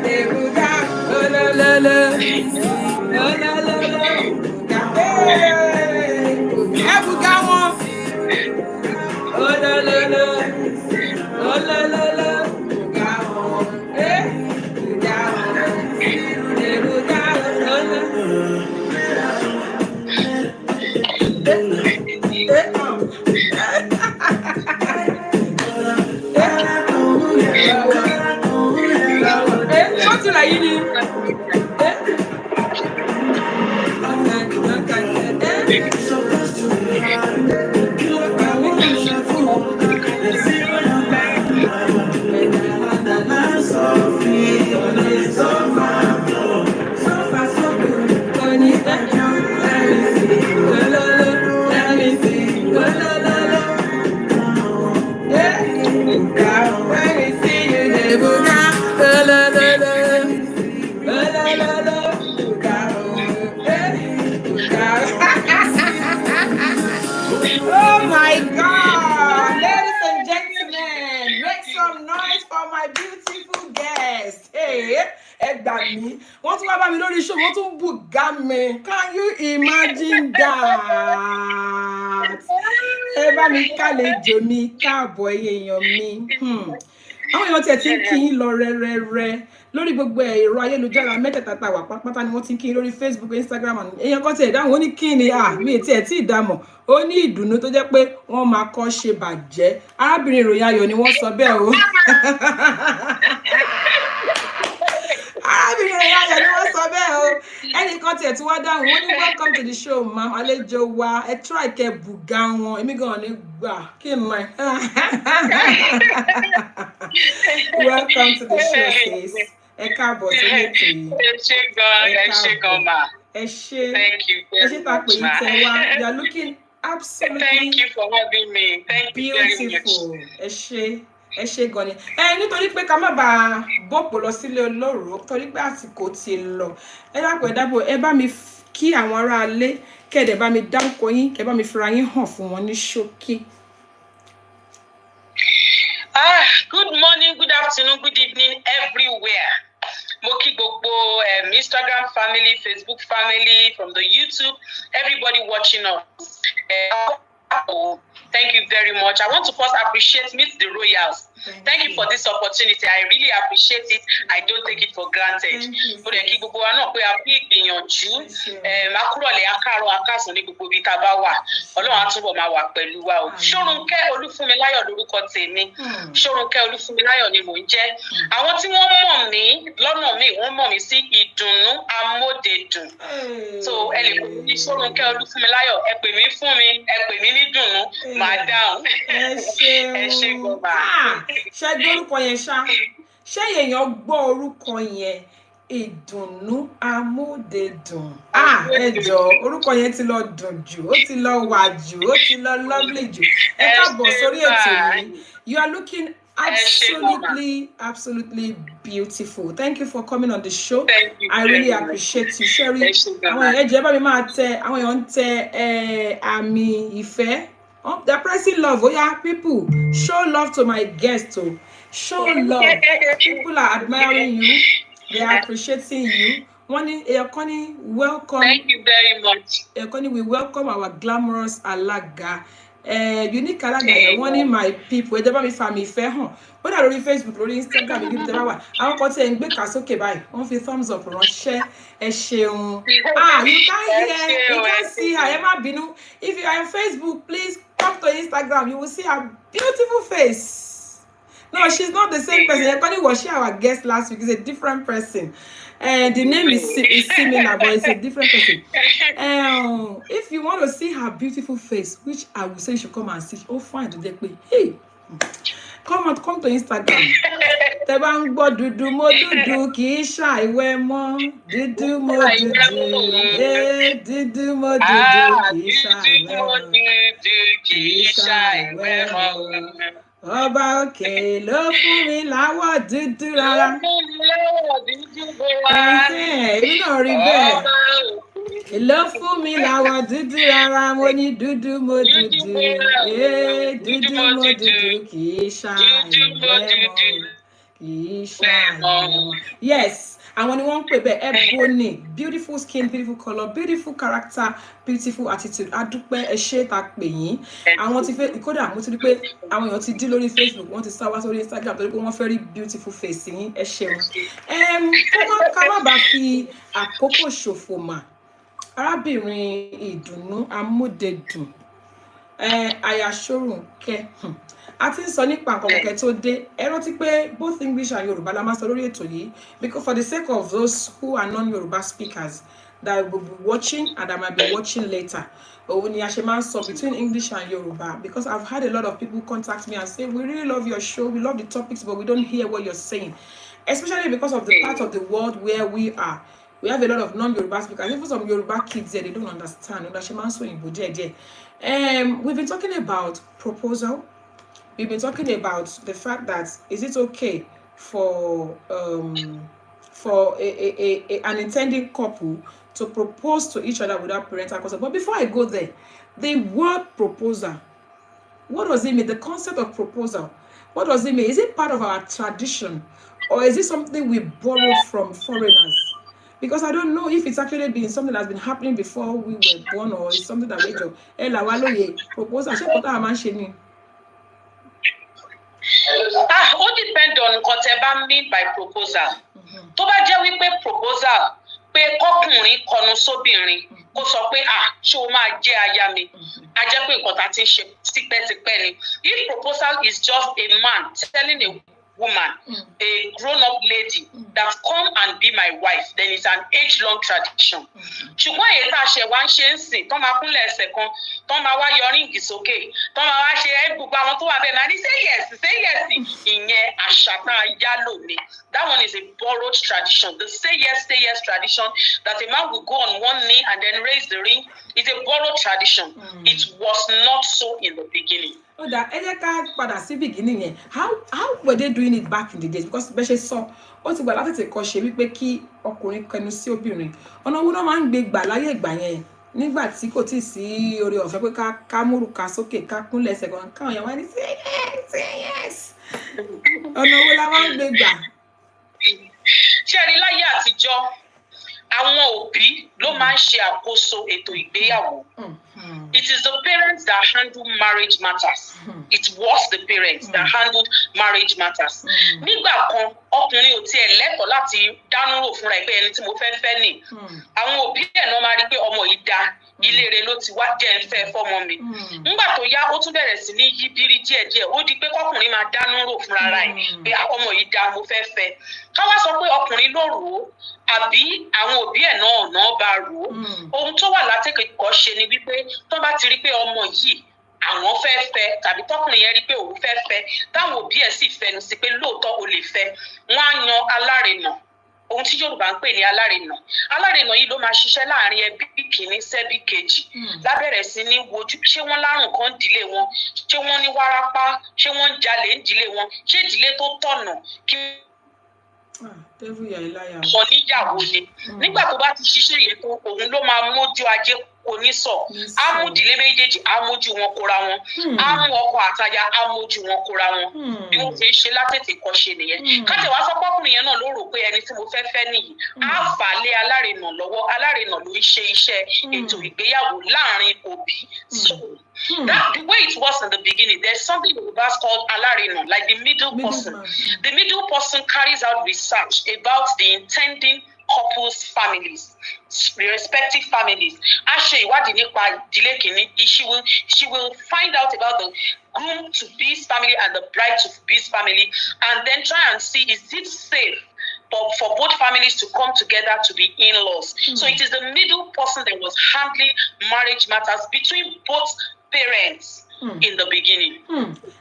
B: de Buga oh lo lo Buga Buga one oh lo Buga one Buga de Buga oh lo What's like you need? Oh my God, ladies and gentlemen, make some noise for my beautiful guest. Hey, Egbami, wọ́n tún wá bá mi lórí show, wọ́n tún bùgá mi. Can you imagine that? Ẹ bá mi kálejò mi, káàbọ̀ èèyàn mi. Àwọn èèyàn tiẹ̀ ti ń kí yín lọ rẹ́rẹ́rẹ́ lórí gbogbo ẹ̀rọ ayélujára mẹ́tẹ̀ẹ̀ta tá wà pátápátá ni wọ́n ti ń kí yín lórí Facebook, Instagram, èèyàn kan tiẹ̀ dáhùn ó ní kí ni mi tiẹ̀ tí ì dámọ̀ ó ní ìdùnnú tó jẹ́ pé wọ́n máa kọ́ ṣe bàjẹ́ arábìnrin ìròyìn ayọ̀ ni wọ́n sọ bẹ́ẹ̀ o arábìnrin ìròyìn ayọ̀ ni wọ́n sọ bẹ́ẹ̀ o ẹnìkan tiẹ̀ tí wọ́n dáhùn wọ́n ní welcome to the show ma'am àlejò wa ẹ try kẹ bùgá wọn èmi gan ni gbà kí n mọ welcome to the show sis ẹ káàbọ̀ sí ètò yìí
D: ẹ ṣé gan ma
B: ẹ ṣé
D: thank you
B: ẹ ṣé tá a pè yín tẹ wá you are looking absolutely
D: thank you for having me thank you very much
B: beautiful ẹ ṣé gan ni nítorí pé ká má bàa bọ́pọ̀ lọ sílé olóró torí pé àsìkò ti lọ ẹ dápò ẹ bá mi kí àwọn aráalé kẹ́ẹ̀dẹ̀ bá mi dárúkọ yín kẹ́ẹ̀ bá mi fira yín hàn fún wọn ní ṣókí.
D: Good morning, good afternoon, good evening, everywhere. Mo kí gbogbo Instagram family, Facebook family, from the YouTube, everybody watching us. Thank you very much. I want to first appreciate Meet the Royals. Thank you for this opportunity. I really appreciate it. I don't take it for granted. Mo dẹ̀ kí gbogbo wa náà pé a bí ìgbìyànjú. Akúrọ̀lẹ̀ akárọ̀ akásùn ní gbogbo ibi tá a bá wà. Ọlọ́run á túbọ̀ máa wà pẹ̀lú wa o. Ṣórunkẹ́ Olúfúnmiláyọ̀ lórúkọ tèmi. Ṣórunkẹ́ Olúfúnmiláyọ̀ ni mò ń jẹ́. Àwọn tí wọ́n mọ̀ mí lọ́nà mi, wọ́n mọ̀ mí sí ìdùnnú amódedùn. So ẹ lè pè mí Ṣórunkẹ́ Olúfúnmiláyọ̀. Ẹ pè mí fún mi, ẹ pè mí ní dùnnú. Madam. Ẹ ṣé gbọ́dọ̀.
B: Ṣé gbọ́ orúkọ yẹn ṣá ṣé èèyàn gbọ́ orúkọ yẹn ìdùnnú amódedùn ẹ jọ orúkọ yẹn ti lọ dùn jù ó ti lọ wà jù ó ti lọ lovely jù ẹ káàbọ̀ sórí ètò yìí you are looking absolutely beautiful. Thank you for coming on the show. I really appreciate you, Sherry. Àwọn èèyàn jẹ́ bá mi máa tẹ àwọn èèyàn ń tẹ àmì ìfẹ́. They're pressing love. Oh yeah, people, show love to my guests. Oh, show love. People are admiring you. They are appreciating you. Ekoni, welcome.
D: Thank you very much.
B: Ekoni, we welcome our glamorous Alaga. Unique Alaga. One my people. Ẹ mi fa mi fẹ́ hàn. Ó dà lórí Facebook, lórí Instagram, ibi tẹ́ bá wà. Àwọn kan tí ẹ ń gbé kà sókè báyìí. Wọ́n fi thumbs up ránṣẹ́. Ẹ ṣeun. You can't hear. You can't see her. Ẹ má bínú. If you are on Facebook, please come to Instagram. You will see her beautiful face. No, she's not the same person. Ekoni was she our guest last week. It's a different person. The name is similar, but it's a different person. If you want to see her beautiful face, which I will say you should come and see. Oh, fine, today. Hey. Come to Instagram. Tẹ́ bá ń gbọ́ dúdú mo dúdú kì í ṣàìwẹ̀ mọ́. Dúdú mo dúdú. Dúdú mo dúdú kì í ṣàìwẹ̀ mọ́. Kì í ṣàìwẹ̀ mọ́. Ọba òkè ló fún mi láwọ̀ dúdú rárá. Èmi náà rí bẹ́ẹ̀. Ló fún mi láwọ̀ dúdú rárá. Mo ní dúdú mo dúdú. Dúdú mo dúdú kì í ṣàìwẹ̀ mọ́. Kì í ṣàìwẹ̀ mọ́. Yes. Àwọn ni wọ́n ń pè bẹ́ẹ̀ Ebony, beautiful skin, beautiful colour, beautiful character, beautiful attitude. Adúpẹ́ ẹ ṣé tá pè yín. Àwọn ti fẹ́ kódà mo ti rí pé àwọn èèyàn ti dí lórí Facebook, wọ́n ti sá wá sórí Instagram torí pé wọ́n fẹ́ rí beautiful face yín. Ẹ ṣeun. Ká má bàa fi àkókò ṣòfò mà. Arábìnrin ìdùnnú amúdẹ̀dùn. Àyàṣórùnkẹ́. A ti ń sọ nípa nǹkan kọ̀ọ̀kan tó dé. Ẹ rántí pé both English and Yoruba la máa sọ lórí ètò yìí because for the sake of those who are non-Yoruba speakers that will be watching and that might be watching later. Òun ni a ṣe máa ń sọ between English and Yoruba because I've had a lot of people contact me and say we really love your show, we love the topics but we don't hear what you're saying. Especially because of the part of the world where we are. We have a lot of non-Yoruba speakers. Even some Yoruba kids there, they don't understand. We've been talking about proposal. We've been talking about the fact that is it okay for an intending couple to propose to each other without parental consent. But before I go there, the word proposal, what does it mean? The concept of proposal, what does it mean? Is it part of our tradition or is it something we borrowed from foreigners? Because I don't know if it's actually been something that's been happening before we were born or it's something that we do. Proposal.
E: Ó depend on nǹkan tẹ́ bá mean by proposal. Tó bá jẹ́ wípé proposal pé kọ́kùnrin kọnu sóbìnrin kó sọ pé ṣé o máa jẹ́ aya mi, a jẹ́ pé nǹkan tá ti ń ṣe tipẹ́tipẹ́ ni. If proposal is just a man telling a woman, a grown-up lady, that come and be my wife, then it's an age-long tradition. Ṣùgbọ́n èyí tá a ṣe wá ń ṣe ń sìn, tó máa kúnlẹ̀ ẹsẹ̀ kan, tó máa wá yọ ríǹgì sókè, tó máa wá ṣe gbogbo àwọn tó wà bẹ́ẹ̀ máa ní say yes, ìyẹn àṣà tá a yá lò ní. That one is a borrowed tradition. The say yes tradition that a man will go on one knee and then raise the ring is a borrowed tradition. It was not so in the beginning.
B: Oh, that padà sí beginning yẹn. How were they doing it back in the days? Because bẹ́ẹ̀ ṣe sọ, ó ti gbà láti tètè kọ́ ṣe wípé kí ọkùnrin kẹnu sí obìnrin. Ọ̀nà wo náà máa ń gbé gbà láyé ìgbà yẹn nígbà tí kò tí ì sí oore ọ̀fẹ́ pé ká múrùka sókè ká kúnlẹ̀ ẹsẹ̀ kan káwọn yẹn wá ní say yes. Ọ̀nà wo la máa ń gbé gbà?
E: Ṣé ẹ rí láyé àtijọ́, àwọn òbí ló máa ń ṣe àkóso ètò ìgbéyàwó. It is the parents that handle marriage matters. It was the parents that handled marriage matters. Nígbà kan, ọkùnrin ò tiẹ̀ lẹ́tọ̀ọ́ láti dánúrò fúnra ẹ̀ pé ẹni tí mo fẹ́ fẹ́ nì. Àwọn òbí ẹ̀ náà máa rí pé ọmọ yìí dá ilé rẹ̀ ló ti wá jẹ́ ń fẹ́ fọ́mọ mi. Nígbà tó yá, ó tún bẹ̀rẹ̀ sí ní yí bírí díẹ̀díẹ̀. Ó di pé kọkùnrin máa dánúrò fúnra ẹ̀ pé ọmọ yìí dá mo fẹ́ fẹ́. Ká wá sọ pé ọkùnrin ló rò ó àbí àwọn òbí ẹ̀ náà bá rò ó. Ohun tó wà látẹ̀kọ̀ ṣe ni wípé tó bá ti rí pé ọmọ yìí àwọn fẹ́ fẹ́ tàbí tọkùnrin yẹn rí pé òun fẹ́ fẹ́ táwọn òbí ẹ̀ sì fẹnu sí pé lóòótọ́ o lè fẹ́, wọ́n á yan alárinà. Ohun tí Yorùbá ń pè ní alárinà. Alárinà yìí ló máa ṣiṣẹ́ láàrin ẹbí kìíní sẹ́bí kejì. Lábẹ̀rẹ̀ sí ní wojú ṣé wọ́n lárùn kan ìdílé wọn, ṣé wọ́n ní wárápá, ṣé wọ́n ń jalè ìdílé wọn, ṣé ìdílé tó tọ̀nà kí wọ́n níyàwó ni. Nígbà tó bá ti ṣiṣẹ́ yẹn tó òun ló máa mójú ajé onísọ̀, á mú ìdílé méjèèjì, á mójú wọn kóra wọn, á mú ọkọ àtaya, á mójú wọn kóra wọn. Bí wọ́n fi ń ṣe látètè kọ́ ṣe nìyẹn. Káàtẹ̀ wá sọ pọ́kùnrin yẹn náà ló rò pé ẹni tí mo fẹ́ fẹ́ nìyí, á fà lé alárinà lọ́wọ́. Alárinà ló ń ṣe iṣẹ́ ètò ìgbéyàwó láàrin òbí. So that the way it was in the beginning, there's something that's called alarino, like the middle person. The middle person carries out research about the intending couples' families, the respective families. She will find out about the groom to be's family and the bride to be's family, and then try and see is it safe for both families to come together to be in-laws. So it is the middle person that was handling marriage matters between both parents. in the beginning.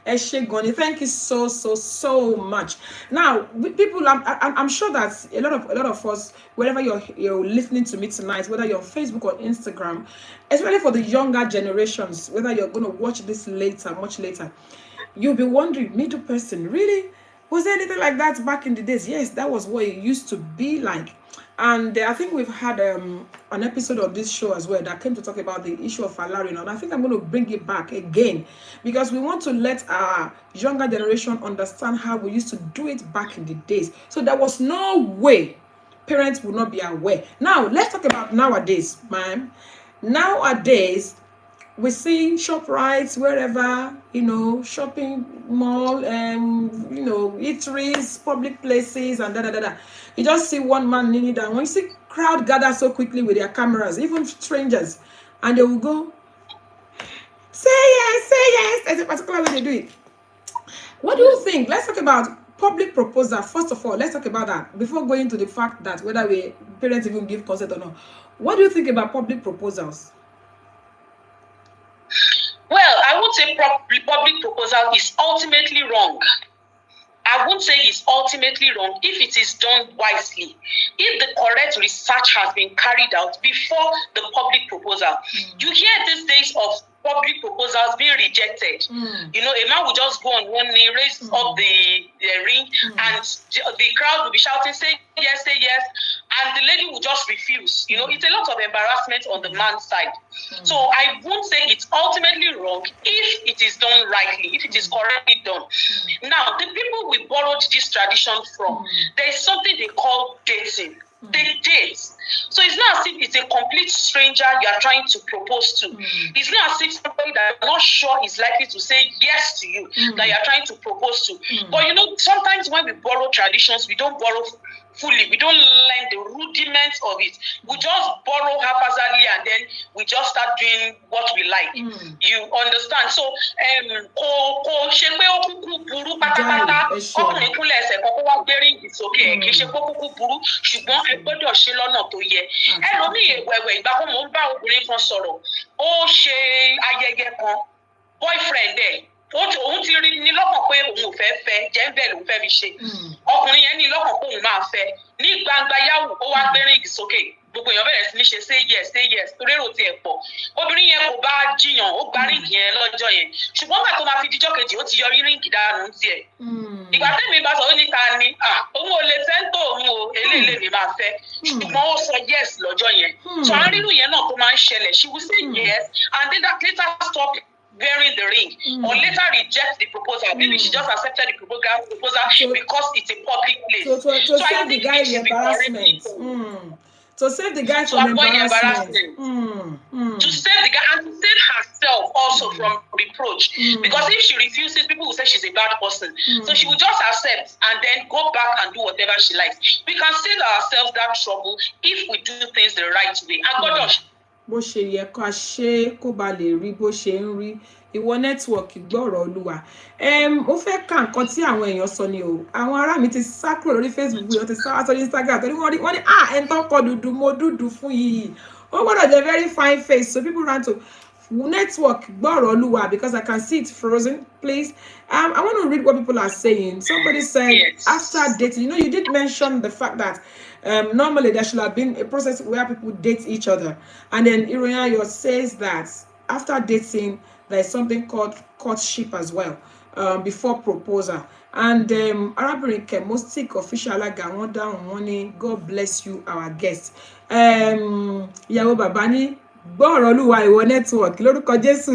B: Eshegoni, thank you so much. Now, people, I'm sure that a lot of us, wherever you're listening to me tonight, whether you're on Facebook or Instagram, especially for the younger generations, whether you're going to watch this later, much later, you'll be wondering, middle person, really? Was there anything like that back in the days? Yes, that was what it used to be like. And I think we've had an episode of this show as well that came to talk about the issue of Falarion. And I think I'm going to bring it back again because we want to let our younger generation understand how we used to do it back in the days. So there was no way parents would not be aware. Now, let's talk about nowadays, ma'am. Nowadays, we see ShopRites, wherever, shopping mall, eateries, public places, and da. You just see one man kneeling down. When you see crowd gather so quickly with their cameras, even strangers, and they will go, say yes. There's a particular way they do it. What do you think? Let's talk about public proposal. First of all, let's talk about that before going to the fact that whether parents even give consent or not. What do you think about public proposals?
E: Well, I would say public proposal is ultimately wrong. I won't say it's ultimately wrong if it is done wisely. If the correct research has been carried out before the public proposal. You hear these days of public proposals being rejected. A man will just go on one knee, raise up the ring, and the crowd will be shouting, say yes, and the lady will just refuse. It's a lot of embarrassment on the man's side. So I won't say it's ultimately wrong if it is done rightly, if it is correctly done. Now, the people we borrowed this tradition from, there is something they call dating. They date. So it's not as if it's a complete stranger you are trying to propose to. It's not as if somebody that you're not sure is likely to say yes to you that you are trying to propose to. But sometimes when we borrow traditions, we don't borrow fully. We don't learn the rudiments of it. We just borrow haphazardly and then we just start doing what we like. You understand? So, boyfriend òun ti rí ní lọ́kàn pé òun ò fẹ́ jẹ́ bẹ́ẹ̀ lòun fẹ́ fi ṣe ọkùnrin yẹn ní lọ́kàn pé òun máa fẹ́ ní gbangba yahoo ó wá gbé ríǹgì sókè gbogbo èèyàn bẹ̀rẹ̀ sí ní ṣe say yes torí èrò tiẹ̀ pọ̀ obìnrin yẹn kò bá jiyàn ó gba ríǹgì yẹn lọ́jọ́ yẹn ṣùgbọ́n nígbà tó máa fi díjọ́ kejì ó ti yọ ríǹgì dànù tiẹ̀ ìgbà tẹ́mi bá sọ ó ní ta ni òun ò lè fẹ́ tó òun o eléyìí lè máa fẹ́ ṣùgbọ́n ó sọ yes lọ́jọ́ yẹn so àárínú yẹn náà tó máa ń ṣẹlẹ̀ she will say yes and then that later stop wearing the ring or later reject the proposal. Maybe she just accepted the proposal because it's a public place.
B: So save the guy the embarrassment. To save the guy from embarrassment.
E: To save the guy and to save herself also from reproach. Because if she refuses, people will say she's a bad person. So she will just accept and then go back and do whatever she likes. We can save ourselves that trouble if we do things the right way. And God does.
B: Bó ṣe yẹ ká ṣe kó ba lè rí bó ṣe ń rí ìwọ nẹ́tíwọ̀kì gbọ́rọ̀ olúwa ó fẹ́ ka nǹkan tí àwọn èèyàn sọ ni o àwọn ará mi ti sá kúrò lórí Facebook wọ́n ti sá wá sórí Instagram torí wọ́n ní ẹni tó kọ dúdú mo dúdú fún yìí ó gbọ́dọ̀ jẹ́ very fine face so people run to network gbọ́rọ̀ olúwa because I can see it frozen. Please, I want to read what people are saying. Somebody said after dating, you did mention the fact that normally there should have been a process where people date each other, and then Igbewayo says that after dating there is something called courtship as well before proposal. And Arabinrin Kemostic official alaga wọ́n dáhùn wọ́n ní God bless you our guest. Ìyàwó bàbá ní gbọ́rọ̀ olúwa ìwọ network lórúkọ Jésù.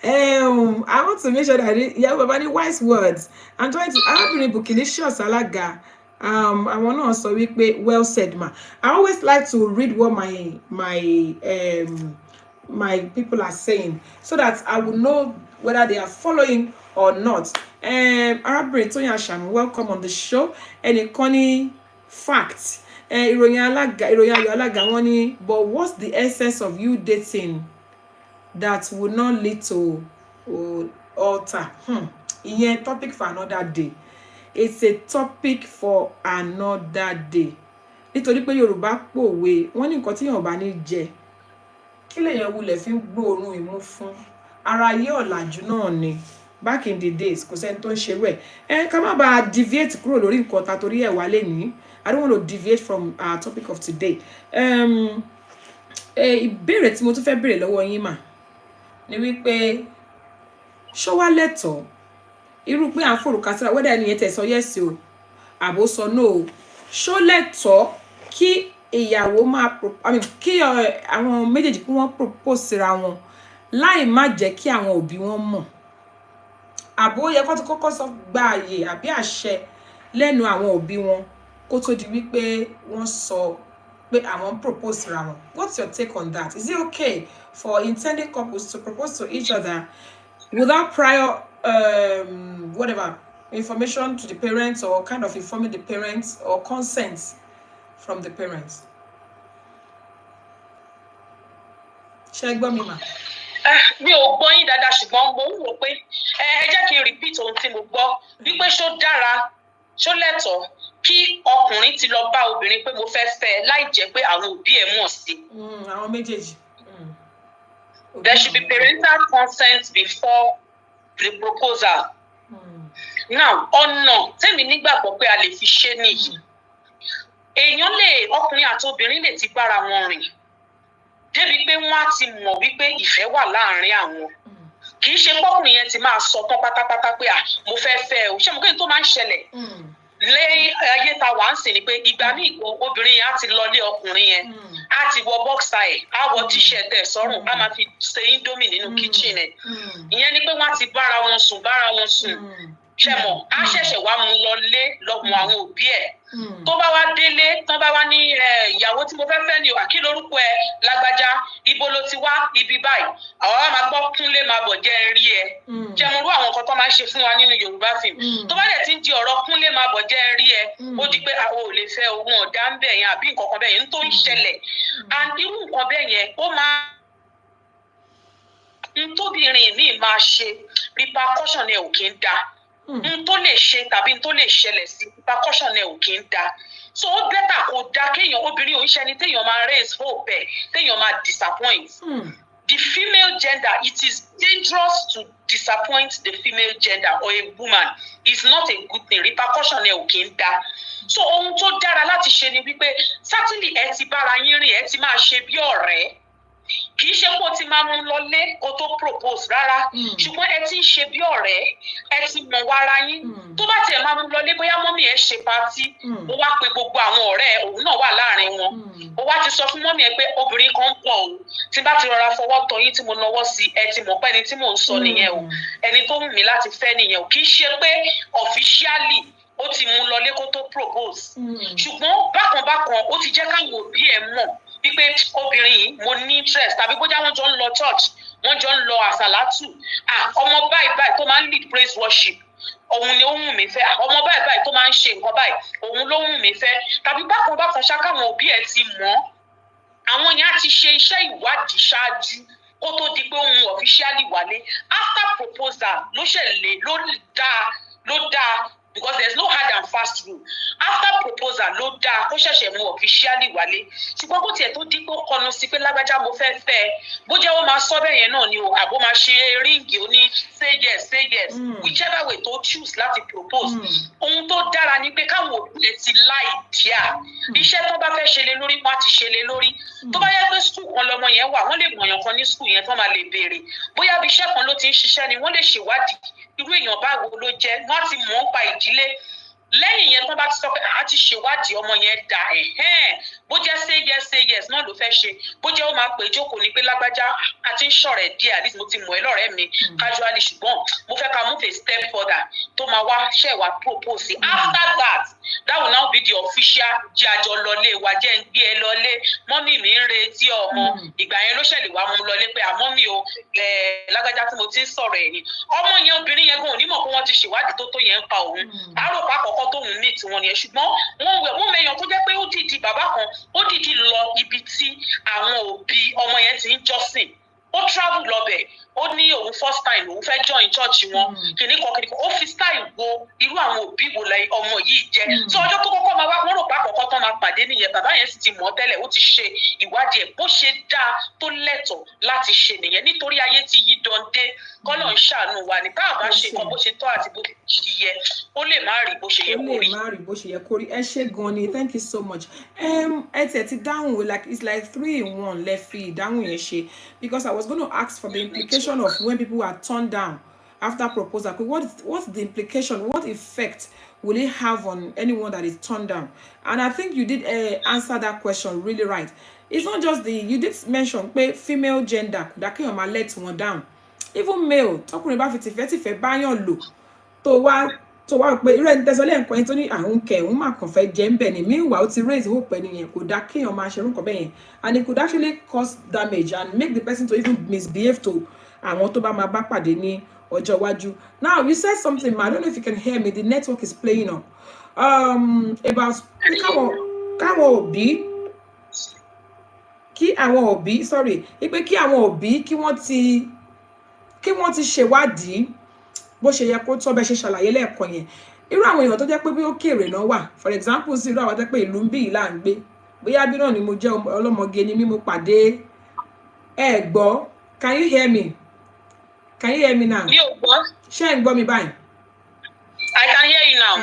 B: I want to make sure that ìyàwó bàbá ní wise words. I'm trying to Arabinrin Bukilicious alaga. I want to also wípé well said ma. I always like to read what my people are saying so that I will know whether they are following or not. Arabinrin Tóyìn Àṣàmú, welcome on the show. And Connie fact. Ìròyìn ayọ̀ alága wọ́n ní, but what's the essence of you dating that would not lead to altar? Ìyẹn topic for another day. It's a topic for another day. Nítorí pé Yorùbá pòwe wọ́n ní nǹkan tí yàn bá ní jẹ kí lèyàn wulẹ̀ fi ń gbóòórùn imú fún ara ayé ọ̀làjú náà ni back in the days kò sẹ́ni tó ń ṣerú ẹ̀ ká má bàa deviate kúrò lórí nǹkan ta torí ẹ̀ wá lé ní I don't want to deviate from our topic of today. Ìbéèrè tí mo tún fẹ́ béèrè lọ́wọ́ yín mà ni wípé ṣó wá lẹ́tọ̀ọ́ irú pé à ń fòrùka síra wẹ́dà ẹni yẹn tẹ̀ sọ yes o àbó sọ no o ṣó lẹ́tọ̀ọ́ kí ìyàwó máa kí àwọn méjèèjì kí wọ́n propose síra wọn láì má jẹ́ kí àwọn òbí wọn mọ̀ àbó yẹ kó ti kọ́kọ́ sọ gba àyè àbí àṣẹ lẹ́nu àwọn òbí wọn kó tó di wípé wọ́n sọ pé àwọn propose síra wọn. What's your take on that? Is it okay for intending couples to propose to each other without prior whatever information to the parents or kind of informing the parents or consent from the parents? Ṣé gbọ́ mi mà?
E: Mi ò gbọ́ yín dáadáa ṣùgbọ́n mo ń wò pé ẹ jẹ́ kí n repeat ohun tí mo gbọ́ wípé ṣó dára ṣó lẹ́tọ̀ọ́ kí ọkùnrin ti lọ bá obìnrin pé mo fẹ́ fẹ́ láì jẹ́ pé àwọn òbí ẹ̀ mọ̀ sí.
B: Àwọn méjèèjì.
E: There should be parental consent before the proposal. Now ọ̀nà tèmi nígbàgbọ́ pé a lè fi ṣe nìyí. Èèyàn lè ọkùnrin àti obìnrin lè ti bára wọn rìn débi pé wọ́n á ti mọ̀ wípé ìfẹ́ wà láàrin àwọn. Kì í ṣe pọ́kùnrin yẹn ti máa sọ tán pátápátá pé mo fẹ́ fẹ́ o ṣé mo kéde tó máa ń ṣẹlẹ̀ lé ayé ta wà ń sìn ni pé ìgbà míì obìnrin yẹn á ti lọlé ọkùnrin yẹn á ti wọ bọ́ksà ẹ̀ á wọ tíṣẹ̀tì ẹ̀ sọ́rùn á máa fi ṣe índómì nínú kíchìn ẹ̀ ìyẹn ni pé wọ́n á ti bára wọn sùn ṣe mọ̀ á ṣẹ̀ṣẹ̀ wá mú lọlé lọ́mọ àwọn òbí ẹ̀ tó bá wá délé tán bá wá ní ìyàwó tí mo fẹ́ fẹ́ ni kí lórúkọ ẹ lágbájá ibo ló ti wá ibi báyìí àwọn wa máa gbọ́ kúnlé máa bọ̀ jẹ́ rí ẹ jẹ́ mo rú àwọn nǹkan tó máa ń ṣe fún wa nínú Yorùbá fíìmù tó bá dẹ̀ ti ń di ọ̀rọ̀ kúnlé máa bọ̀ jẹ́ rí ẹ ó di pé àwọn ò lè fẹ́ ohun ọ̀dà ń bẹ̀ yẹn àbí nǹkan kan bẹ́ẹ̀ yẹn tó ń ṣẹlẹ̀ and irú nǹkan bẹ́ẹ̀ yẹn ó máa ń tóbìnrin míì máa ṣe repercussion ẹ̀ ò kí ń da n tó lè ṣe tàbí n tó lè ṣẹlẹ̀ sí repercussion ẹ̀ ò kí ń da so ó bẹ́tà kó da kéèyàn obìnrin òun ṣẹni téèyàn máa raise hope ẹ̀ téèyàn máa disappoint. The female gender, it is dangerous to disappoint the female gender or a woman. It's not a good thing. Repercussion ẹ̀ ò kí ń da. So ohun tó dára láti ṣe ni wípé certainly ẹ ti bára yín rìn ẹ ti máa ṣe bí ọ̀rẹ́. Kì í ṣe kó ti máa mú lọlé kó tó propose rárá ṣùgbọ́n ẹ ti ń ṣe bí ọ̀rẹ́ ẹ ti mọ̀ wára yín tó bá tiẹ̀ máa mú lọlé bóyá mọ́mì ẹ ṣe patí ó wá pe gbogbo àwọn ọ̀rẹ́ ẹ òun náà wà láàrin wọn ó wá ti sọ fún mọ́mì ẹ pé obìnrin kan ń pọ̀ o tí bá ti rọra fọwọ́ tọ́ yín tí mo nawọ́ sí ẹ ti mọ̀ pé ẹni tí mò ń sọ nìyẹn o ẹni tó wù mí láti fẹ́ nìyẹn o kì í ṣe pé officially ó ti mú lọlé kó tó propose ṣùgbọ́n bákan ó ti jẹ́ káwọn òbí ẹ mọ̀ wípé obìnrin yìí mo ní interest tàbí bójá wọ́n jọ ń lọ church wọ́n jọ ń lọ àsàlátù ọmọ báyìí tó máa ń lead praise worship òun ni ó wù mí fẹ́ ọmọ báyìí tó máa ń ṣe nǹkan báyìí òun ló wù mí fẹ́ tàbí bákan ṣákáwọn òbí ẹ̀ ti mọ̀ àwọn yẹn á ti ṣe iṣẹ́ ìwádìí ṣáájú kó tó di pé òun officially wálé after proposal ló ṣẹlẹ̀ ló dáa because there's no hard and fast rule after proposal ló dáa kó ṣẹ̀ṣẹ̀ mú officially wálé ṣùgbọ́n bó tiẹ̀ tó di pé ó kọnu sí pé lágbájá mo fẹ́ fẹ́ bó jẹ́ ó máa sọ bẹ́ẹ̀ yẹn náà ni o àbó máa ṣe ríǹgì ó ní say yes whichever way tó choose láti propose ohun tó dára ni pé káwọn òbí lè ti láì díà iṣẹ́ tó bá fẹ́ ṣe lé lórí wọ́n á ti ṣe lé lórí tó bá yẹ pé skul kan lọmọ yẹn wà wọ́n lè mọ̀yàn kan ní skul yẹn tó máa lè béèrè bóyá bí iṣẹ́ kan ló ti ń ṣiṣẹ́ ni wọ́n lè ṣèwádìí irú èèyàn báwo ló jẹ́ wọ́n ti mọ̀ ń pa ìdílé lẹ́yìn yẹn tó bá ti sọ pé a ti ṣèwádìí ọmọ yẹn dà bó jẹ́ say yes náà ló fẹ́ ṣe bó jẹ́ ó máa pè jókòó ní pé lágbájá a ti ń ṣọ̀rẹ́ díẹ̀ at least mo ti mọ̀ ẹ́ lọ́rẹ́ mi casually ṣùgbọ́n mo fẹ́ ká move a step further tó máa wá ṣẹ̀wá propose after that will now be the official jẹ́ àjọ lọlé wa jẹ́ ń gbé ẹ lọlé mọ́mì mi ń retí ọmọ ìgbà yẹn ló ṣẹlẹ̀ wá mú lọlé pé àmọ́ mi ò lágbájá tí mo ti ń sọ̀rọ̀ ẹ̀ ni ọmọ yẹn obìnrin yẹn gan ò ní mọ̀ pé wọ́n ti ṣèwádìí tó yẹn ń pa òun àárò pákọ̀ọ́kọ́ tóun ní tiwọn nìyẹn ṣùgbọ́n wọ́n mẹ́yàn tó jẹ́ pé ó dìdí bàbá kan ó dìdí lọ ibi tí àwọn òbí ọmọ yẹn ti ń jọ́sìn ó travel lọ́bẹ̀ ó ní òun first time òun fẹ́ join church wọn kìnnìkan ó fi style wo irú àwọn òbí wo lẹ ọmọ yìí jẹ́ so ọjọ́ tó kọ́kọ́ máa wá wọ́n rò pé àkọ́kọ́ tán máa pàdé nìyẹn bàbá yẹn sì ti mọ̀ tẹ́lẹ̀ ó ti ṣe ìwádìí ẹ̀ bó ṣe dáa tó lẹ́tọ̀ọ́ láti ṣe nìyẹn nítorí ayé ti yí dande kọ́lọ̀ ń ṣàánú wa ní táà bá ṣe nǹkan bó ṣe tọ́ àti bó ṣe yẹ ó lè má rí bó ṣe yẹ kó rí.
B: ó lè má rí bó ṣe yẹ kó rí ẹ ṣé gan ni thank you so much. ẹ tẹ̀ ti dáhùn like it's like 3 in 1 lẹ fi ìdáhùn yẹn ṣe because I was going to ask for the implication of when people are turned down after proposal. What's the implication? What effect will it have on anyone that is turned down? And I think you did answer that question really right. It's not just you did mention female gender that can let one down. Even male, talking about if báyàn lò tó wá pé irú ẹni tẹ́sọ́lẹ̀ nǹkan tó ní àwọn kẹ̀hún máa kàn fẹ́ jẹ́ ń bẹ̀ ni meanwhile ó ti raise hope ẹni yẹn kò dá kéèyàn máa ṣerú nǹkan bẹ́ẹ̀ yẹn and it could actually cause damage and make the person to even misbehave to àwọn tó bá máa bá pàdé ní ọjọ́ iwájú. Now you said something, I don't know if you can hear me, the network is playing up about káwọn òbí sorry pé kí àwọn òbí kí wọ́n ti ṣèwádìí bó ṣe yẹ kó tó bẹ ṣe ṣàlàyé lẹ́ẹ̀kan yẹn irú àwọn èèyàn tó jẹ́ pé bí ó kéré náà wà for example sí irú àwọn tó pé ìlú ń bí ìlà ń gbé bóyá bí náà ni mo jẹ́ ọlọ́mọge ni mí mo pàdé ẹ gbọ́ can you hear me now
E: mi ò gbọ́
B: ṣé ń gbọ́ mi báyìí.
E: I can hear you now.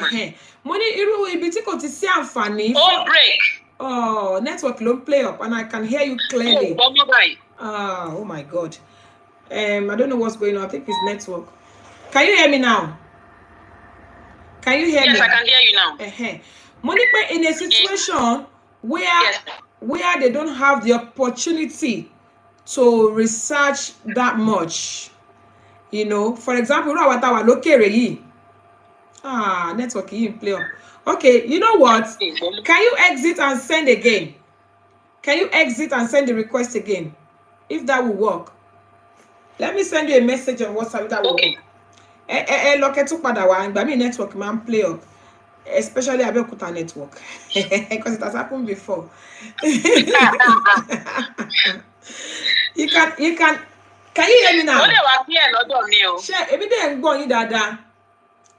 B: mo ní irú ibi tí kò ti sí àǹfààní.
E: ó break.
B: Oh, network don't play up and I can hear you clearly. Oh my God. I don't know what's going on. I think it's network. Can you hear me now? Can you hear me?
E: Yes, I can hear you now.
B: Monique, in a situation where they don't have the opportunity to research that much, you know, for example, network play up. Okay, you know what? Can you exit and send again? Can you exit and send the request again? If that will work. Let me send you a message on WhatsApp that will work. Look at my network man play up. Especially Abeokuta network. Because it has happened before. you can you hear me now?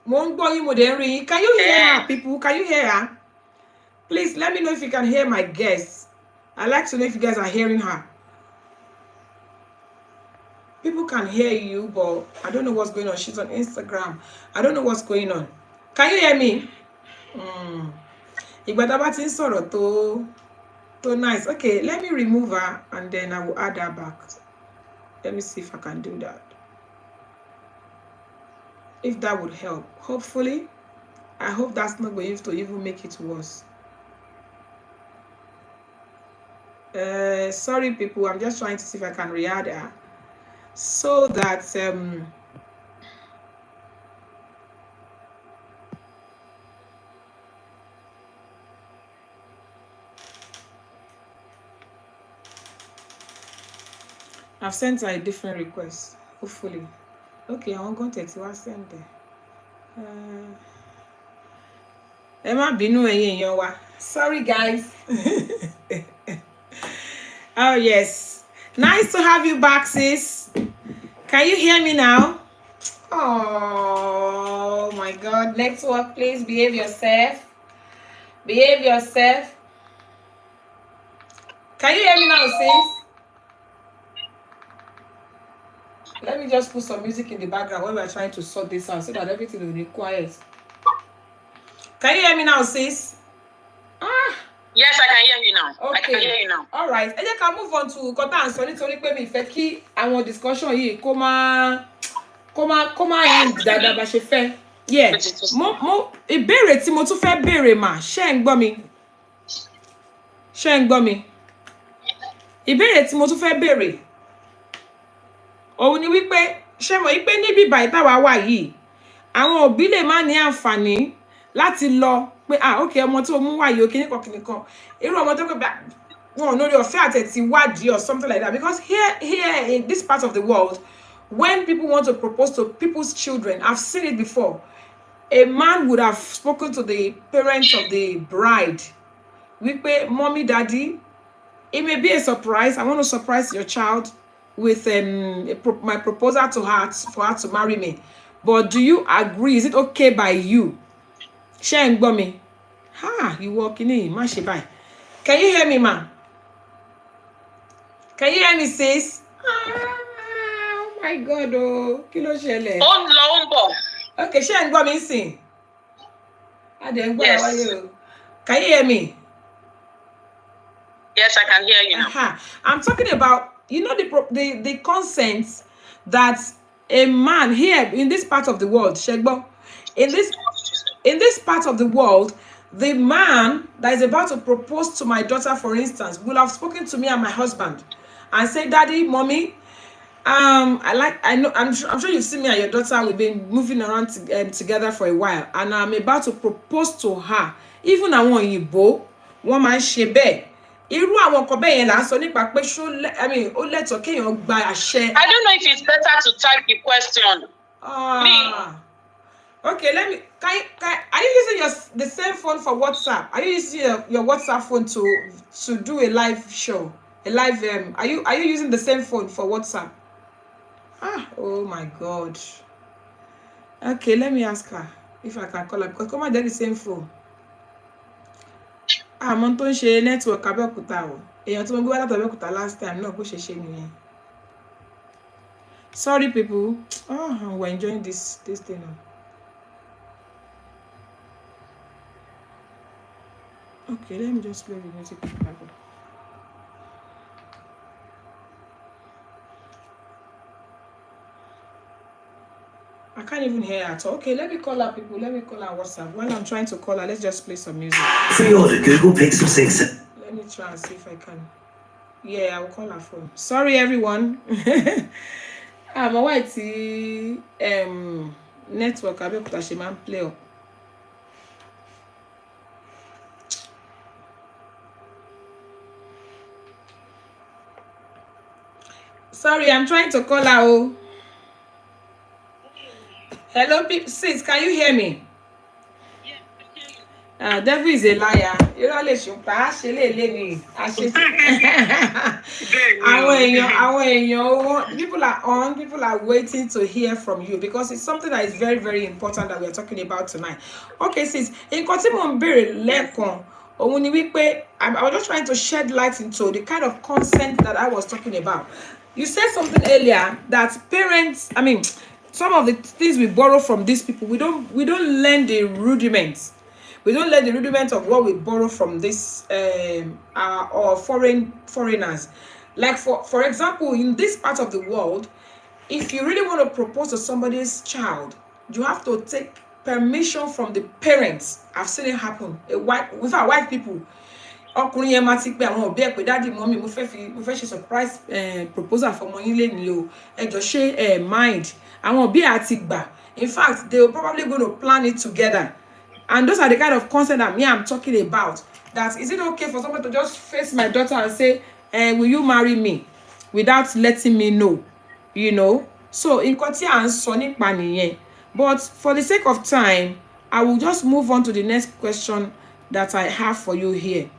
B: Can you hear her, people? Can you hear her? Please let me know if you can hear my guests. I'd like to know if you guys are hearing her. People can hear you, but I don't know what's going on. She's on Instagram. I don't know what's going on. Can you hear me? Nice. Okay, let me remove her and then I will add her back. Let me see if I can do that. If that would help. Hopefully, I hope that's not going to even make it worse. Sorry, people. I'm just trying to see if I can re-add her so that I've sent her a different request. Hopefully. Okay, I'm going to send there. Sorry, guys. Oh, yes. Nice to have you back, sis. Can you hear me now? Oh, my God. Network, please behave yourself. Behave yourself. Can you hear me now, sis? Let me just put some music in the background when we're trying to sort this out so that everything will be quiet. Can you hear me now, sis?
E: Yes, I can hear you now.
B: Okay.
E: I can hear you now.
B: All right. I can move on to Kota and Sonny to make me fẹ́ kí àwọn discussion yìí kó máa end dáadáa bá ṣe fẹ́. Yeah. Ìbéèrè tí mo tún fẹ́ béèrè mà, ṣé ń gbọ́ mi? Ṣé ń gbọ́ mi? Ìbéèrè tí mo tún fẹ́ béèrè. Òun ni wípé ṣé mo wípé níbi báyìí táwa wà yìí àwọn òbí lè má ní àǹfààní láti lọ pé okay ọmọ tó mú wá yìí kíníkan irú ọmọ tó pé wọn lórí ọ̀fẹ́ àtẹ̀tí wádìí or something like that because here in this part of the world when people want to propose to people's children, I've seen it before, a man would have spoken to the parents of the bride wípé mommy, daddy, it may be a surprise, I want to surprise your child. with my proposal to her for her to marry me. But do you agree? Is it okay by you? Share me. Ha, you walking in, má ṣe báyìí. Can you hear me, ma? Can you hear me, sis? Oh my God, oh, kí ló ṣẹlẹ̀?
E: Ó ń lọ, ó ń bọ̀.
B: Okay, share me sing. Yes. Can you hear me?
E: Yes, I can hear you now.
B: I'm talking about, you know, the consent that a man here in this part of the world, Shegbo, in this part of the world, the man that is about to propose to my daughter, for instance, will have spoken to me and my husband and say, Daddy, Mommy, I'm sure you've seen me and your daughter. We've been moving around together for a while, and I'm about to propose to her. Even àwọn òyìnbó, wọ́n máa ń ṣe bẹ́ẹ̀. Irú àwọn nǹkan bẹ́ẹ̀ yẹn là ń sọ nípa pé ó lẹ́tọ̀ọ́ kéèyàn gba àṣẹ.
E: I don't know if it's better to type the question.
B: Okay, let me. Are you using the same phone for WhatsApp? Are you using your WhatsApp phone to do a live show? A live are you using the same phone for WhatsApp? Oh my God. Okay, let me ask her if I can call her, because come on, they're the same phone. Mo tó ń ṣe network Abẹ́òkúta o. Èèyàn tí mo gbé wá láti Abẹ́òkúta last time náà bó ṣe nìyẹn. Sorry people. We're enjoying this thing now. Okay, let me just play the music. I can't even hear her at all. Okay, let me call her, people. Let me call her WhatsApp. While I'm trying to call her, let's just play some music.
F: Pre-order Google Pixel 6.
B: Let me try and see if I can. Yeah, I will call her phone. Sorry, everyone. I'm aware the network Abẹ́òkúta ṣe máa ń play up. Sorry, I'm trying to call her. Hello, sis, can you hear me?
C: Yeah, I hear you.
B: Devil is a liar. You know, people are on, people are waiting to hear from you because it's something that is very, very important that we are talking about tonight. Okay, sis, in I was just trying to shed light into the kind of consent that I was talking about. You said something earlier that parents, some of the things we borrow from these people, we don't learn the rudiments. We don't learn the rudiments of what we borrow from this or foreigners. Like for example, in this part of the world, if you really want to propose to somebody's child, you have to take permission from the parents. I've seen it happen. With our white people. Ọkùnrin yẹn máa ti pè àwọn òbí ẹ̀ pé daddy mommy mo fẹ́ ṣe surprise proposal for yín lẹ́ni o ẹ jọ̀ọ́ ṣé mind àwọn òbí àti gbà. In fact, they were probably going to plan it together. And those are the kind of consent that I'm talking about. That is it okay for someone to just face my daughter and say, will you marry me? Without letting me know. You know? So, in Kotia and Sonic Paniye. But for the sake of time, I will just move on to the next question that I have for you here.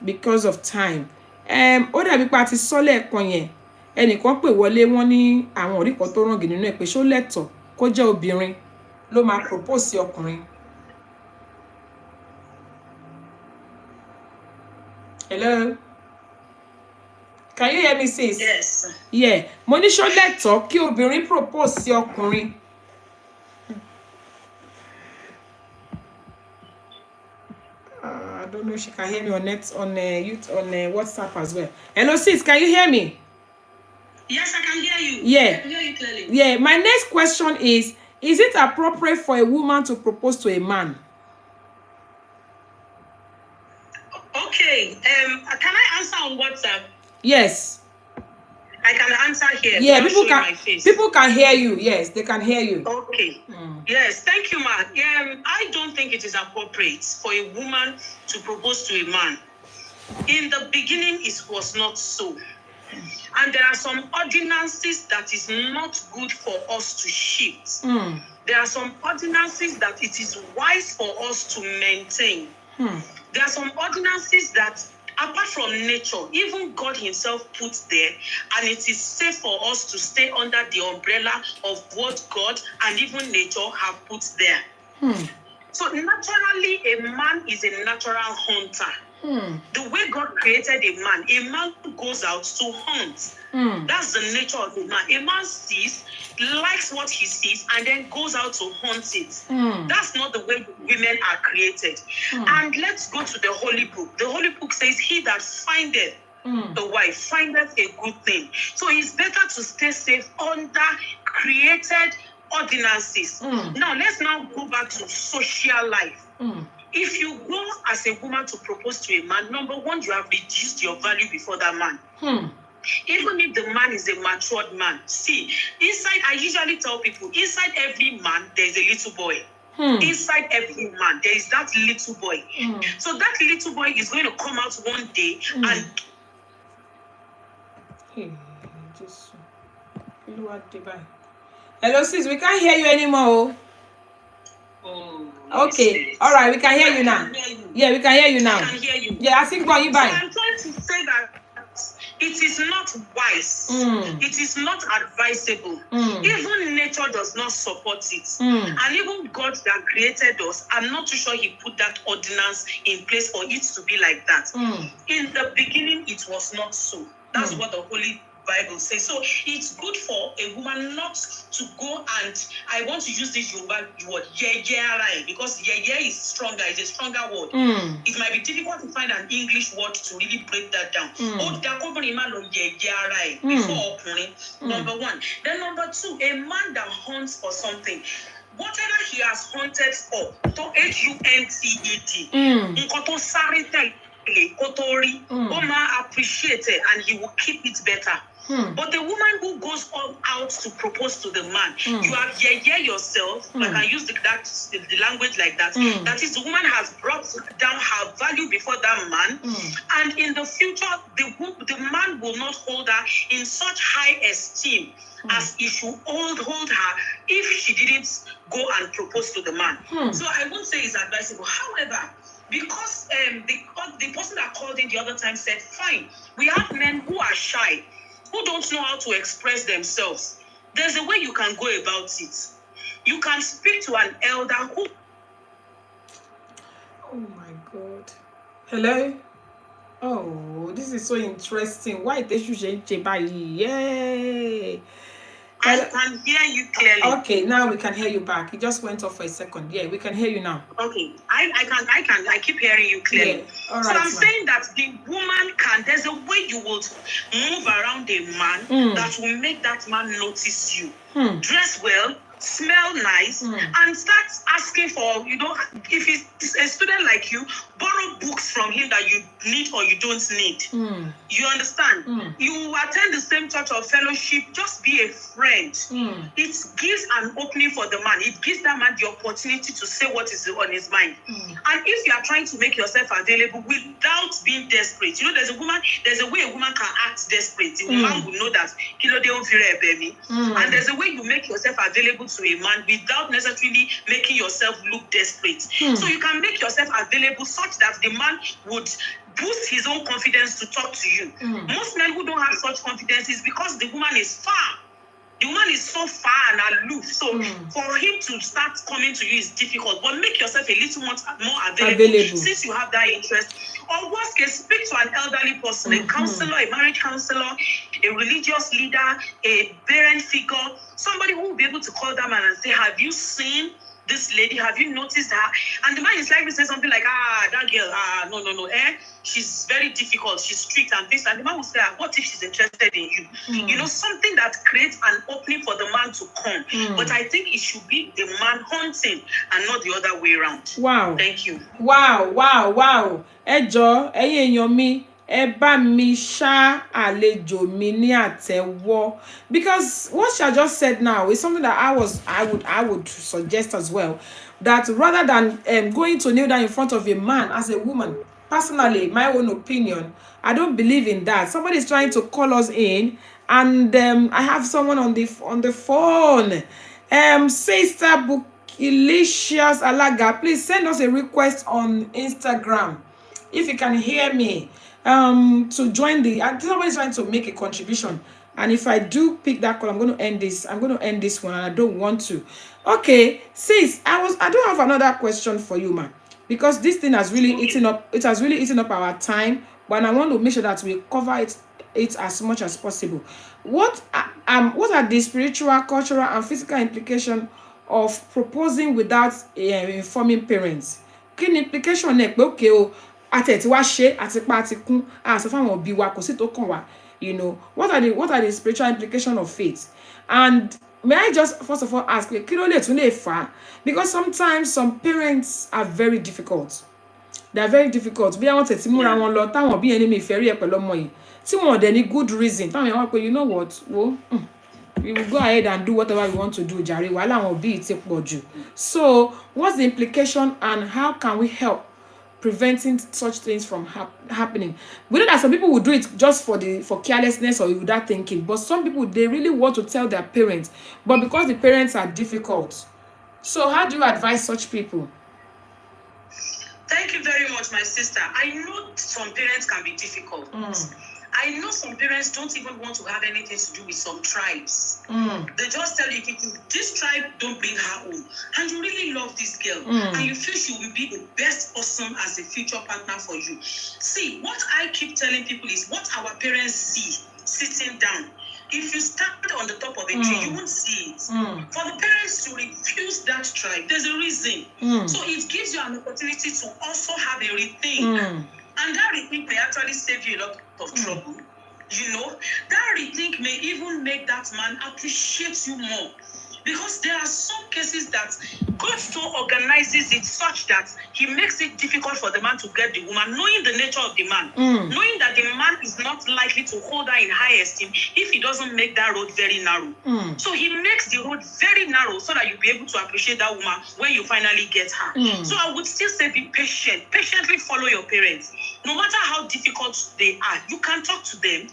B: Because of time. Ó dàbí pé a ti sọ lẹ́ẹ̀kan yẹn. Ẹnìkan pè wọlé wọ́n ní àwọn orí kan tó ràn gidi nínú ẹ̀ pé ṣó lẹ́tọ̀ọ́ kó jẹ́ obìnrin ló máa propose sí ọkùnrin. Hello? Can you hear me, sis?
C: Yes.
B: Yeah. Mo ní ṣó lẹ́tọ̀ọ́ kí obìnrin propose sí ọkùnrin. I don't know if she can hear me on WhatsApp as well. Hello, sis, can you hear me?
C: Yes, I can hear you.
B: Yeah.
C: I can hear you clearly.
B: Yeah, my next question is it appropriate for a woman to propose to a man?
C: Okay. Can I answer on WhatsApp?
B: Yes.
C: I can answer here.
B: Yeah, people can hear you. Yes, they can hear you.
C: Okay. Yes, thank you, ma. I don't think it is appropriate for a woman to propose to a man. In the beginning, it was not so. And there are some ordinances that is not good for us to shift. There are some ordinances that it is wise for us to maintain. There are some ordinances that
E: apart from nature, even God himself puts there, and it is safe for us to stay under the umbrella of what God and even nature have put there. So naturally, a man is a natural hunter. The way God created a man goes out to hunt. That's the nature of a man. A man sees, likes what he sees, and then goes out to hunt it. That's not the way women are created. And let's go to the Holy Book. The Holy Book says, he that findeth the wife findeth a good thing. So it's better to stay safe under created ordinances. Now, let's now go back to social life. If you go as a woman to propose to a man, number one, you have reduced your value before that man. Even if the man is a matured man. See, inside, I usually tell people, inside every man, there's a little boy. Inside every man, there is that little boy. So that little boy is going to come out one day and...
B: Hello, sis, we can't hear you anymore. Okay, all right, we can hear you now. Yeah, we can hear you now. Yeah, I think what you buy.
E: So I'm trying to say that it is not wise. It is not advisable. Even nature does not support it. And even God that created us, I'm not too sure he put that ordinance in place for it to be like that. In the beginning, it was not so. That's what the Holy Bible says. So it's good for a woman not to go and, I want to use this Yoruba word, because is stronger, it's a stronger word. It might be difficult to find an English word to really break that down. Number one. Then number two, a man that hunts for something, whatever he has hunted for, appreciate it, and he will keep it better. But the woman who goes all out to propose to the man, you have yourself, like I use the language like that. That is, the woman has brought down her value before that man, and in the future, the man will not hold her in such high esteem as he should hold her if she didn't go and propose to the man. So I won't say it's advisable. However, because the person that called in the other time said, fine, we have men who are shy, who don't know how to express themselves. There's a way you can go about it. You can speak to an elder who...
B: Oh my God. Hello? Oh, this is so interesting. Why they should change? Yay!
E: I can hear you clearly.
B: Okay, now we can hear you back. It just went off for a second. Yeah, we can hear you now.
E: Okay, I keep hearing you clearly.
B: Yeah. All right,
E: so I'm saying that the woman there's a way you will move around a man that will make that man notice you. Dress well, smell nice, and start asking for, if he's a student like you, borrow books from him that you need or you don't need. You understand? You attend the same church or fellowship, just be a friend. It gives an opening for the man. It gives that man the opportunity to say what is on his mind. And if you are trying to make yourself available without being desperate, there's a way a woman can act desperate. The woman will know that, and there's a way you make yourself available to a man without necessarily making yourself look desperate. So you can make yourself available such that the man would boost his own confidence to talk to you. Most men who don't have such confidence is because the woman is far. The woman is so far and aloof. So for him to start coming to you is difficult. But make yourself a little more available. Since you have that interest. Or worst case, speak to an elderly person, a counselor, a marriage counselor, a religious leader, a parent figure, somebody who will be able to call that man and say, have you seen this lady? Have you noticed her? And the man is likely to say something like, that girl, no, she's very difficult, she's strict and this. And the man will say, what if she's interested in you? Something that creates an opening for the man to come. But I think it should be the man hunting and not the other way around.
B: Wow.
E: Thank you.
B: Wow. Ẹ jọ̀ọ́, ẹ̀yin èèyàn mi, ẹ bá mi ṣá àlejò mi ní àtẹ́wọ́, because what she just said now is something that I would suggest as well, that rather than going to kneel down in front of a man as a woman, personally, my own opinion, I don't believe in that. Somebody is trying to call us in, and I have someone on the phone. Sister Bookilicious Alaga, please send us a request on Instagram. if you can hear me, to join the, somebody's trying to make a contribution. And if I do pick that call, I'm going to end this. I'm going to end this one, and I don't want to. Okay, sis, I do have another question for you, ma, because this thing has really eaten up. It has really eaten up our time, but I want to make sure that we cover it as much as possible. What are the spiritual, cultural, and physical implications of proposing without informing parents? Kí ni implication ẹ̀ pé òkè o àtẹ̀tí wá ṣe àti pa àti kún àṣọ fáwọn òbí wa kò sí tó kàn wá, you know, what are the spiritual implications of faith? And may I just first of all ask, kí ló lè tún lè fà á? Because sometimes some parents are very difficult. They are very difficult. Bí àwọn tẹ̀tí múra wọn lọ táwọn bí ẹni mi ìfẹ́ rí ẹ pẹ̀lú ọmọ yìí tí wọn dẹ̀ ní good reason táwọn èèyàn wá pé you know what, wo we will go ahead and do whatever we want to do jàre wàhálà àwọn òbí ti pọ̀ jù. So what's the implication and how can we help preventing such things from happening? We know that some people will do it just for carelessness or without thinking, but some people, they really want to tell their parents, but because the parents are difficult. So how do you advise such people?
E: Thank you very much, my sister. I know some parents can be difficult. I know some parents don't even want to have anything to do with some tribes. They just tell you, this tribe don't bring her home. And you really love this girl. And you feel she will be the best person as a future partner for you. See, what I keep telling people is what our parents see sitting down. If you stand on the top of a tree, you won't see it. For the parents to refuse that tribe, there's a reason. So it gives you an opportunity to also have a rethink. And that rethink may actually save you a lot of trouble. You know, that rethink may even make that man appreciate you more. Because there are some cases that God so organizes it such that he makes it difficult for the man to get the woman, knowing the nature of the man, knowing that the man is not likely to hold her in high esteem if he doesn't make that road very narrow. So he makes the road very narrow so that you'll be able to appreciate that woman when you finally get her. So I would still say be patient. Patiently follow your parents. No matter how difficult they are, you can talk to them.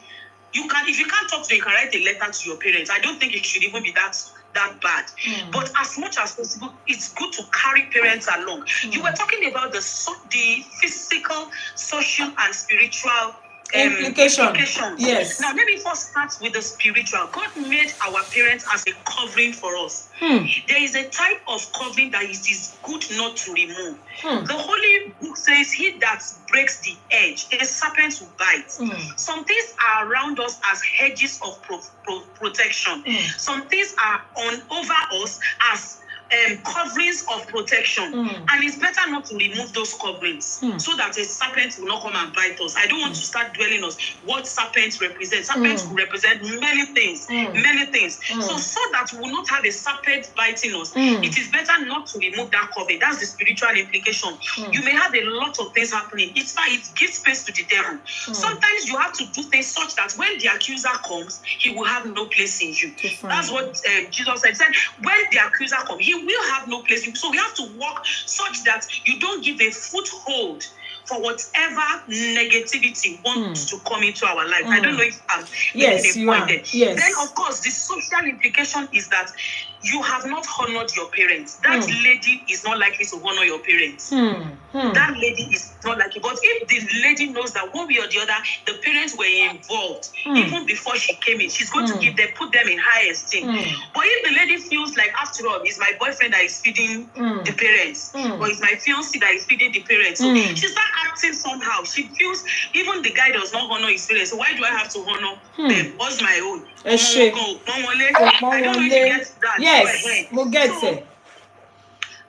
E: You can, if you can't talk to them, you can write a letter to your parents. I don't think it should even be that bad. But as much as possible, it's good to carry parents along. You were talking about the physical, social, and spiritual implications.
B: Yes.
E: Now, let me first start with the spiritual. God made our parents as a covering for us. There is a type of covering that it is good not to remove. The Holy Book says, he that breaks the edge, a serpent will bite. Some things are around us as hedges of protection. Some things are over us as coverings of protection, and it's better not to remove those coverings so that a serpent will not come and bite us. I don't want to start dwelling on what serpents represent. Serpents will represent many things, so that we will not have a serpent biting us, it is better not to remove that covering. That's the spiritual implication. You may have a lot of things happening. It's fine, it gives space to the devil. Sometimes you have to do things such that when the accuser comes, he will have no place in you. That's what Jesus said. He said, when the accuser comes, he will have no place in you. So we have to walk such that you don't give a foothold for whatever negativity wants to come into our life. I don't know if I'm making a point there.
B: Yes.
E: Then, of course, the social implication is that you have not honored your parents. That lady is not likely to honor your parents. That lady is not likely. But if the lady knows that one way or the other, the parents were involved, even before she came in, she's going to put them in high esteem. But if the lady feels like, after all, it's my boyfriend that is feeding the parents, or it's my fiancé that is feeding the parents, so she starts acting somehow. She feels even the guy does not honor his parents. So why do I have to honor them? What's my own? I don't know if you get that.
B: Yes, we'll get it.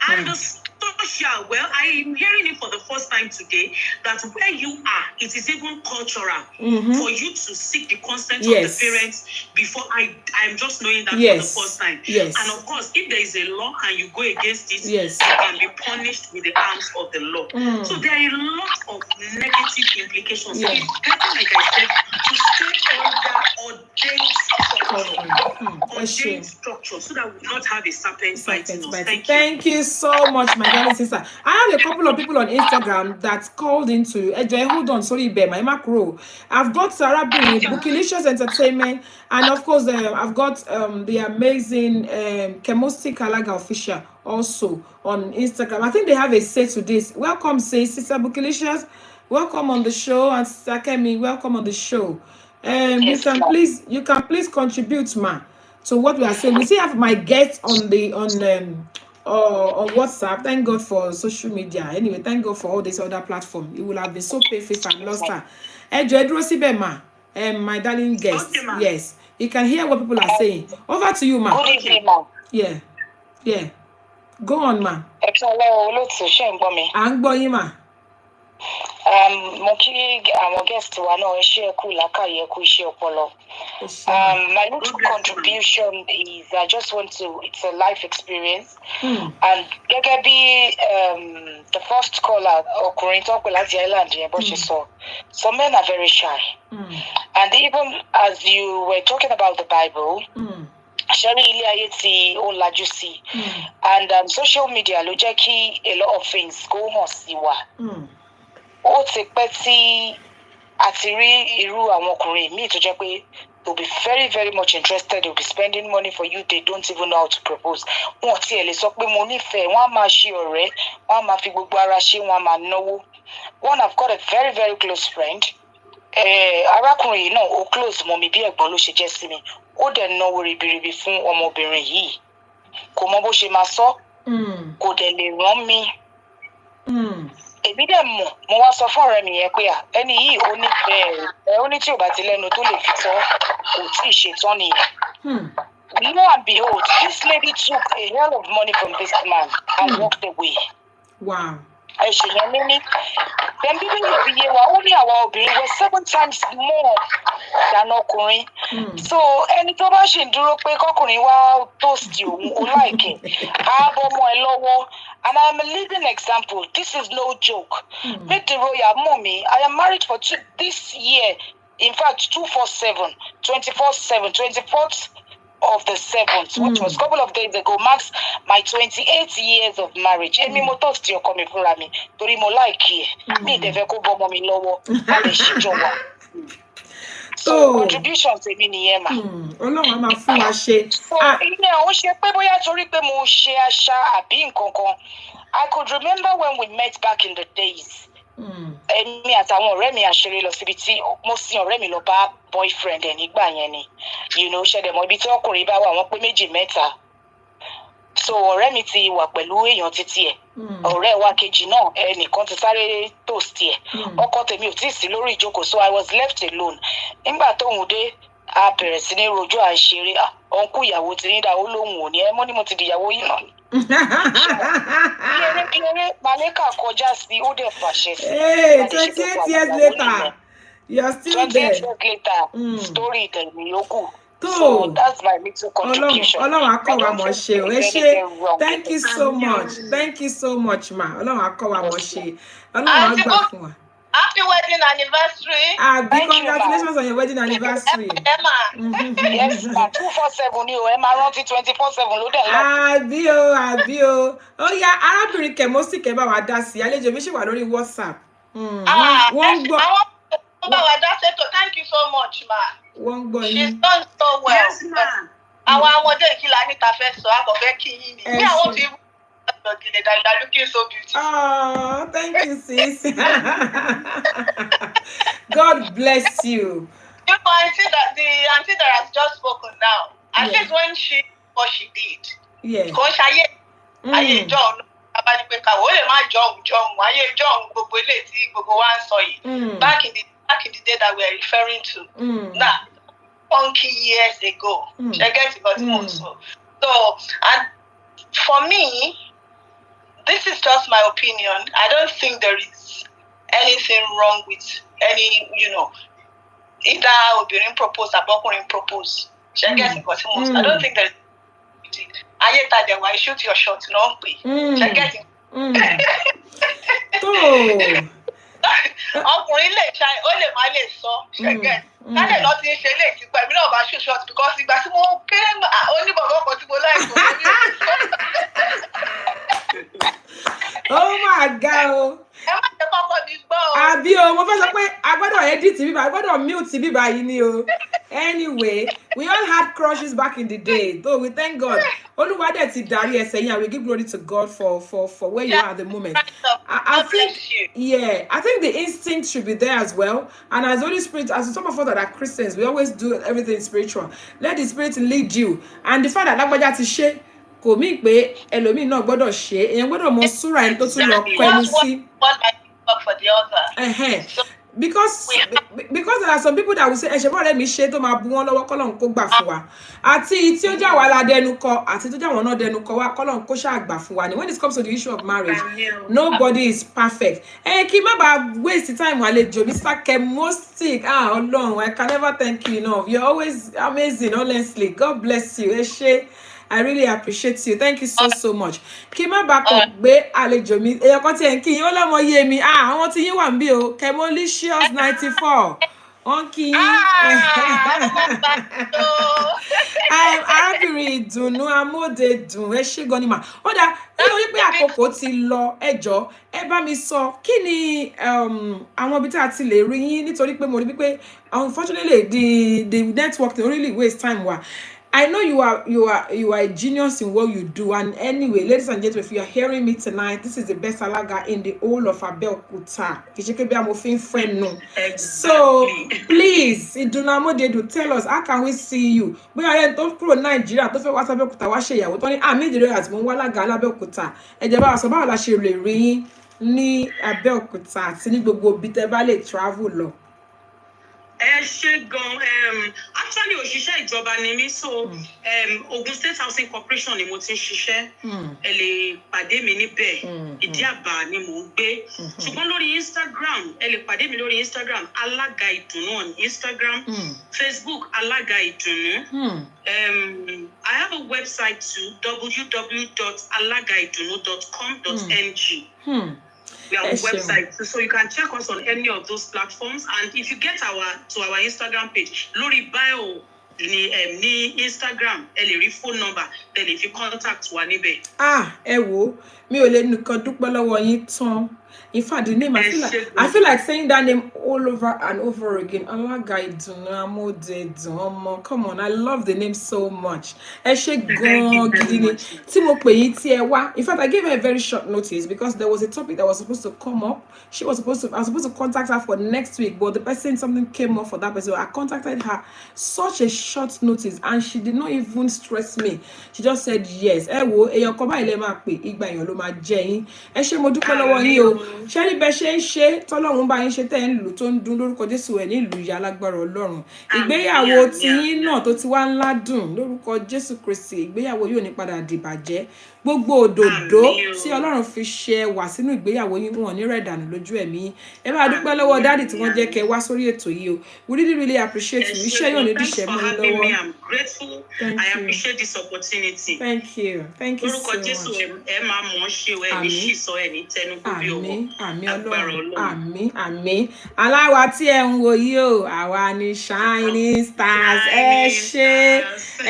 E: And the social, well, I am hearing it for the first time today that where you are, it is even cultural for you to seek the consent of the parents before. I'm just knowing that for the first time. And of course, if there is a law and you go against it, you can be punished with the arms of the law. So there are a lot of negative implications. So it's better, like I said, to stay under ordained structure so that we will not have a serpent biting us.
B: Thank you so much, my darling sister. I have a couple of people on Instagram that called into. Hold on, sorry, my macro. I've got Sarah B, Bookilicious Entertainment, and of course, I've got the amazing Kemosti Kalaga official also on Instagram. I think they have a say to this. Welcome, say Sister Bookilicious. welcome on the show, and Sakemi, welcome on the show.
E: Yes,
B: you can please contribute, ma, to what we are saying. We still have my guests on WhatsApp. Thank God for social media. Anyway, thank God for all this other platform. You will have been so painful if I lost her. My darling guest. Okay, yes, you can hear what people are saying. Over to you, ma.
E: Good evening, ma.
B: Yeah. Go on, ma.
E: À ń
B: gbọ́ yín, ma.
E: Mo kí àwọn guest wa náà ṣe kú làákàyè kú iṣẹ́ ọpọlọ. My little contribution is I just want to, it's a life experience. And gẹ́gẹ́ bí the first caller ọkùnrin tó pè láti Ireland yẹn bó ṣe sọ, some men are very shy. And even as you were talking about the Bible, ṣẹ́rí ilé ayé tí ó lajú sí, and social media ló jẹ́ kí a lot of things go hàn sí wa. Ó ti pẹ́ tí a ti rí irú àwọn ọkùnrin míì tó jẹ́ pé they'll be very very much interested, they'll be spending money for you, they don't even know how to propose. Wọ́n ti ẹ̀ lè sọ pé mo nífẹ̀ẹ́, wọ́n á máa ṣe ọ̀rẹ́, wọ́n á máa fi gbogbo ara ṣe, wọ́n á máa náwó. One, I've got a very very close friend. Arákùnrin yìí náà ó close mọ́ mi bí ẹ̀gbọ́n ló ṣe jẹ́ sí mi. Ó dẹ̀ náwó ribiribi fún ọmọbìnrin yìí. Kò mọ bó ṣe máa sọ, kò dẹ̀ lè rán mi. Èmi dẹ̀ mọ̀, mo wá sọ fún ọ̀rẹ́ mi yẹn pé ẹni yìí ó nífẹ̀ẹ́ ẹ̀, ó ní tí ò bá ti lẹ́nu tó lè fi sọ, kò tí ì ṣetán nìyẹn. Lo and behold, this lady took a hell of money from this man and walked away.
B: Wow.
E: Ẹ̀ṣẹ̀ yẹn lé ní. Then Bíbélì fi yé wa, ó ní àwa obìnrin were 7 times more than ọkùnrin. So ẹni tó bá ṣì ń dúró pé kọkùnrin wá toast òun ó láìkè, á bọ́ mọ́ ẹ lọ́wọ́. And I am a living example. This is no joke. Make the royal mommy. I am married for this year. In fact, 247, 24/7, 24th of the 7th, which was a couple of days ago, marks my 28 years of marriage. Èmi mo toast tí ọkọ mi fúnra mi, torí mo like ẹ. Mi ìdẹ̀fẹ́ kó bọ́ ọmọ mi lọ́wọ́, a lè ṣíjọ wà. So contributions èmi nìyẹn mà.
B: Ọlọ́run á máa fún wa ṣe.
E: So ilé àwọn ṣe pé bóyá torí pé mo ṣe àṣà àbí nǹkan kan. I could remember when we met back in the days. Èmi àtàwọn ọ̀rẹ́ mi àṣírí lọ síbi tí mo sin ọ̀rẹ́ mi lọ bá boyfriend ẹ̀ nígbà yẹn ni. You know, ṣẹ̀dẹ̀ mọ́ ibi tí ọkùnrin bá wà wọ́n pé méjì mẹ́ta. So ọ̀rẹ́ mi ti wà pẹ̀lú èèyàn títí ẹ̀. Ọ̀rẹ́ wa kejì náà ẹnìkan ti sáré toast ẹ̀. Ọkọ tèmi ò tí ì sí lórí ìjókòó, so I was left alone. Nígbà tóun dé, a bẹ̀rẹ̀ sí ní rojọ́ àṣírí. Ọ̀nkú ìyàwó ti ní ìdáwó lóhùn òní ẹ mọ́ ni mo ti di ìyàwó yìí náà. Eré Maleka kọjá sí ó dẹ̀ fàṣẹ sí.
B: 28 years later, you're still there.
E: 28 years later, story ìtẹ̀lẹ̀ yòókù. So that's my little contribution.
B: Ọlọ́run á kọ́ wa mọ̀ ṣe o. Ẹ ṣé, thank you so much, ma. Ọlọ́run á kọ́ wa mọ̀ ṣe. Ọlọ́run á gbà fún wa.
C: Happy wedding anniversary.
B: Congratulations on your wedding anniversary.
E: Yes, ma. 247 ni o. Ẹ máa rántí 24/7 ló dẹ̀ lọ.
B: Àbí o. Ó yá, arábìnrin Kẹ̀mọ́sì kẹ́ bá wa dá sí. Àlejò mi ṣì wà lórí WhatsApp. Wọ́n gbọ́.
C: Thank you so much, ma.
B: Wọ́n gbọ́ yín.
C: She's done so well. Yes, ma. Àwọn ọmọdé ìkìlá níta fẹ́ sọ, àkọ́fẹ́ kí yín ni. Bí àwọn fi that you are looking so beautiful.
B: Oh, thank you, sis. God bless you.
C: You know, the auntie that has just spoken now, at least when what she did.
B: Yeah.
C: Because ayé John, abanipeka ó lè má John, ayé John gbogbo ilé tí gbogbo wa ń sọ yìí. Back in the day that we are referring to. Now, funky years ago. I get it, so, and for me, this is just my opinion. I don't think there is anything wrong with any, either obìnrin propose or ọkùnrin propose. I don't think there is. Ayétadẹ̀wà, shoot your shot, no pay. I get it. Ọkùnrin lè ṣe ó lè má lè sọ. Ṣẹ́gẹ̀. Kálẹ̀ lọ ti ń ṣe lè ti pẹ̀lú náà bá shoot shot because ìgbà tí mo kéré oníbọ̀bọ̀ kan tí mo láì kò ní
B: Oh my God.
C: Ẹ má jẹ́ kọ́kọ́ mi gbọ́ o.
B: Àbí o, mo fẹ́ sọ pé a gbọ́dọ̀ edit bíbá, a gbọ́dọ̀ mute bíbá yìí ni o. Anyway, we all had crushes back in the day, though we thank God. Oluwa de ti dari ese yin, we give glory to God for where you are at the moment. I think, yeah, I think the instinct should be there as well. And as Holy Spirit, as some of us that are Christians, we always do everything spiritual. Let the Spirit lead you. And the fact that lágbájá ti ṣe kò mí pé ẹlòmíì náà gbọ́dọ̀ ṣe, èèyàn gbọ́dọ̀ mọ súra ẹni tó tún lọ kọnu sí.
G: For the other.
B: Because there are some people that will say ẹ ṣe bọ́ ọ̀rẹ́ mi ṣe tó máa bu wọn lọ́wọ́ kọ́lọ́n kó gbà fún wa, àti tí ó jà wá la dẹnu kọ àti tó jà wọn náà dẹnu kọ wá kọ́lọ́n kó ṣáà gbà fún wa ni. When it comes to the issue of marriage, nobody is perfect. Kí má bàa waste time àlejò Mr. Chemostic, Ọlọ́run, I can never thank you enough. You're always amazing, honestly. God bless you. Ẹ ṣé. I really appreciate you. Thank you so much. Kí má bàa kàn gbé àlejò mi. Èèyàn kan tí ẹ̀ ń kí yín ó lọ́mọ yé mi. Àwọn tí yín wà ń bí o. Chemolicious 94. Wọ́n kí yín. Arábìnrin ìdùnnú amóde dùn ẹ ṣé gan ni mà. Ó dáa, nítorí pé àkókò ti lọ, ẹ jọ̀ọ́ ẹ bá mi sọ kí ni àwọn ibi tí a ti lè rí yín, nítorí pé mo rí pé unfortunately the network dey really waste time wa. I know you are a genius in what you do. And anyway, ladies and gentlemen, if you are hearing me tonight, this is the best alaga in the whole of Abeokuta. So please, Idunamodedu, tell us, how can we see you? We are don't pro Nigeria, don't feel Abeokuta wa ṣe ìyàwó toni amidire as mo wa alaga Abeokuta. Ẹ jẹ́ bá wa sọ báwo la ṣe lè rí ní Abeokuta àti ní gbogbo bí tẹ́ bá lè travel lọ.
D: Ṣé gan actually òṣìṣẹ́ ìjọba ni mí, so Ogun State Housing Corporation ni mo ti ń ṣiṣẹ́. Ẹ lè pàdé mi níbẹ̀. Ìdí-àbá ni mò ń gbé. Ṣùgbọ́n lórí Instagram, ẹ lè pàdé mi lórí Instagram Alága Ìdùnnú on Instagram, Facebook Alága Ìdùnnú. I have a website too, www.alagaidunu.com.ng. We have a website, so you can check us on any of those platforms. And if you get to our Instagram page, Lori Bio ní Instagram, ẹ lè rí phone number, then if you contact wa níbẹ̀.
B: Ẹ wò, mi ò lè nìkan dúpẹ́ lọ́wọ́ yín tán. In fact, the name, I feel like saying that name all over and over again. Alaga Ìdùnnú amóde dùn. Come on, I love the name so much. Ẹ ṣé gan gidi ni. Tí mo pè yín tí ẹ wá. In fact, I gave her a very short notice because there was a topic that was supposed to come up. I was supposed to contact her for next week, but the person, something came up for that person. I contacted her such a short notice and she did not even stress me. She just said yes. Ẹ wo, èèyàn kan báyìí lẹ máa pè, ìgbà èèyàn ló máa jẹ yín. Ẹ ṣé mo dúpẹ́ lọ́wọ́ yín o. Ṣé ní bẹ́ ṣe ń ṣe tọ́lọ́run bá yín ṣe tẹ́ ń lù tó ń dún lórúkọ Jésù ẹ̀ ní ìlú ìyá alágbára Ọlọ́run. Ìgbéyàwó tiyín náà tó ti wá ńlá dùn lórúkọ Jésù Kristi. Ìgbéyàwó yóò ní padà dìbàjẹ́. Gbogbo òdòdó tí Ọlọ́run fi ṣe wà sínú ìgbéyàwó yín wọn ní rẹ̀ dànù lójú ẹ̀mí. Ẹ bá dúpẹ́ lọ́wọ́ dádì tí wọ́n jẹ́ kẹ́ wá sórí ètò yìí o. We really appreciate you. Iṣẹ́ yóò ní díṣẹ́ mọ́ yín lọ́wọ́.
D: I'm grateful. I appreciate this opportunity.
B: Thank you so much.
D: Lórúkọ Jésù ẹ máa mọ̀ ṣe o, ẹ ní ṣìṣọ ẹ ní tẹnu bí o.
B: Àmín Ọlọ́run. Àmín. Aláwa tí ẹ ń wò yìí o, àwa ni shining stars. Ẹ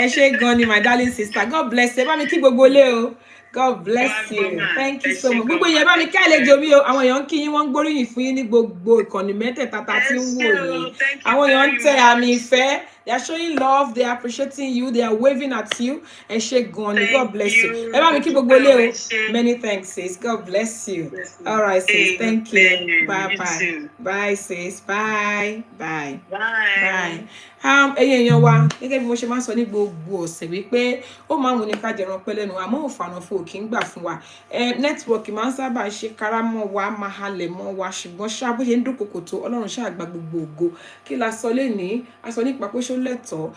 B: ṣé gan ni my darling sister. God bless you. Ẹ bá mi kí gbogbo ilé o. God bless you. Thank you so much. Gbogbo yẹn bá mi ká àlejò mi o. Àwọn èèyàn ń kí yín, wọ́n ń gbóríyìn fún yín ní gbogbo ìkànnì mẹ́tẹ̀ẹ̀ta tá tí ń wò yín. Àwọn èèyàn ń tẹ àmì ìfẹ́. They are showing love. They are appreciating you. They are waving at you. Ẹ ṣé gan ni. God bless you. Ẹ bá mi kí gbogbo ilé o. Many thanks, sis. God bless you. All right, sis. Thank you. Bye. Bye, sis. Bye. Ẹ̀yin èèyàn wa, gẹ́gẹ́ bí mo ṣe máa ń sọ ní gbogbo ọ̀sẹ̀ wípé ó máa ń wù ní ká jẹran pẹ́ lẹ́nu, àmọ́ òfàànà fún òkè ń gbà fún wa. Nẹ́tíwọ̀kì máa ń sábà ṣe kárámọ́ wa, máa halẹ̀ mọ́ wa, ṣùgbọ́n ṣá bó ṣe ń dúnkokò tó Ọlọ́run ṣáà gba gbogbo ògo. Kí la sọ lénìí? A sọ nípa pé ṣó lẹ́tọ̀ọ́